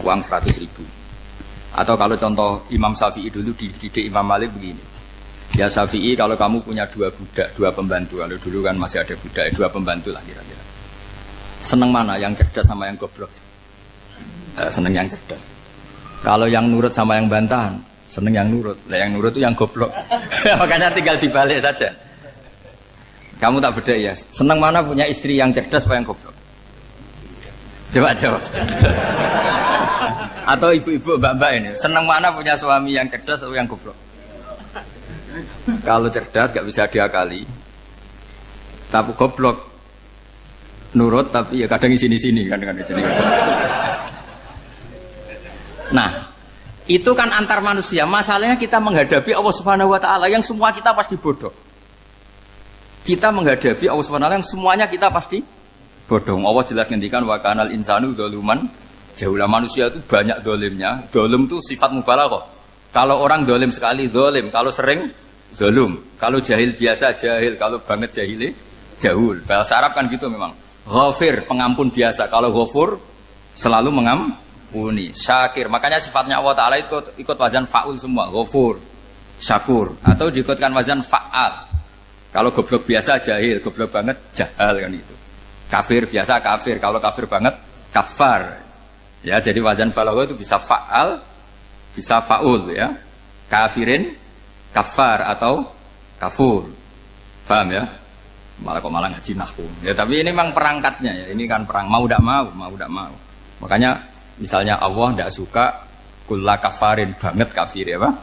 uang 100.000. Atau kalau contoh Imam Syafi'i dulu dididik Imam Malik begini. Ya Syafi'i, kalau kamu punya 2 budak, 2 pembantu, kalau dulu kan masih ada budak, 2 pembantu lah kira-kira. Seneng mana, yang cerdas sama yang goblok? Seneng yang cerdas. Kalau yang nurut sama yang bantahan, seneng yang nurut. Lah yang nurut itu yang goblok. Makanya tinggal dibalik saja. Kamu tak beda ya. Seneng mana punya istri yang cerdas apa yang goblok? Coba jawab. Atau ibu-ibu mbak-mbak ini, seneng mana punya suami yang cerdas atau yang goblok? Kalau cerdas gak bisa diakali. Tapi goblok nurut tapi ya kadang di sini-sini kan di sini. Nah, itu kan antar manusia. Masalahnya kita menghadapi Allah Subhanahu wa taala yang semua kita pasti bodoh. Kita menghadapi Allah Subhanahu wa taala yang semuanya kita pasti bodoh. Allah jelas ngendikan wa kanal insanu dzaluman jauhlah, manusia itu banyak dolimnya. Dolim itu sifat mubalaghah. Kalau orang dolim sekali dolim, kalau sering zalum, kalau jahil biasa jahil, kalau banget jahili jahul. Bahasa Arab kan gitu memang. Ghafir, pengampun biasa. Kalau ghafur selalu mengampuni. Syakir, makanya sifatnya Allah Ta'ala ikut wazan fa'ul semua. Ghafur, syakur. Atau diikutkan wazan fa'al. Kalau goblok biasa jahil, goblok banget jahal kan itu. Kafir biasa kafir, kalau kafir banget kafar. Ya, jadi wazan balagha itu bisa fa'al, bisa fa'ul ya. Kafirin, kafar atau kafur. Paham ya? Malah kok malah ngaji nahwu. Ya tapi ini memang perangkatnya ya. Ini kan perang mau tidak mau. Makanya misalnya Allah tidak suka kulla kafarin banget kafir ya, Pak.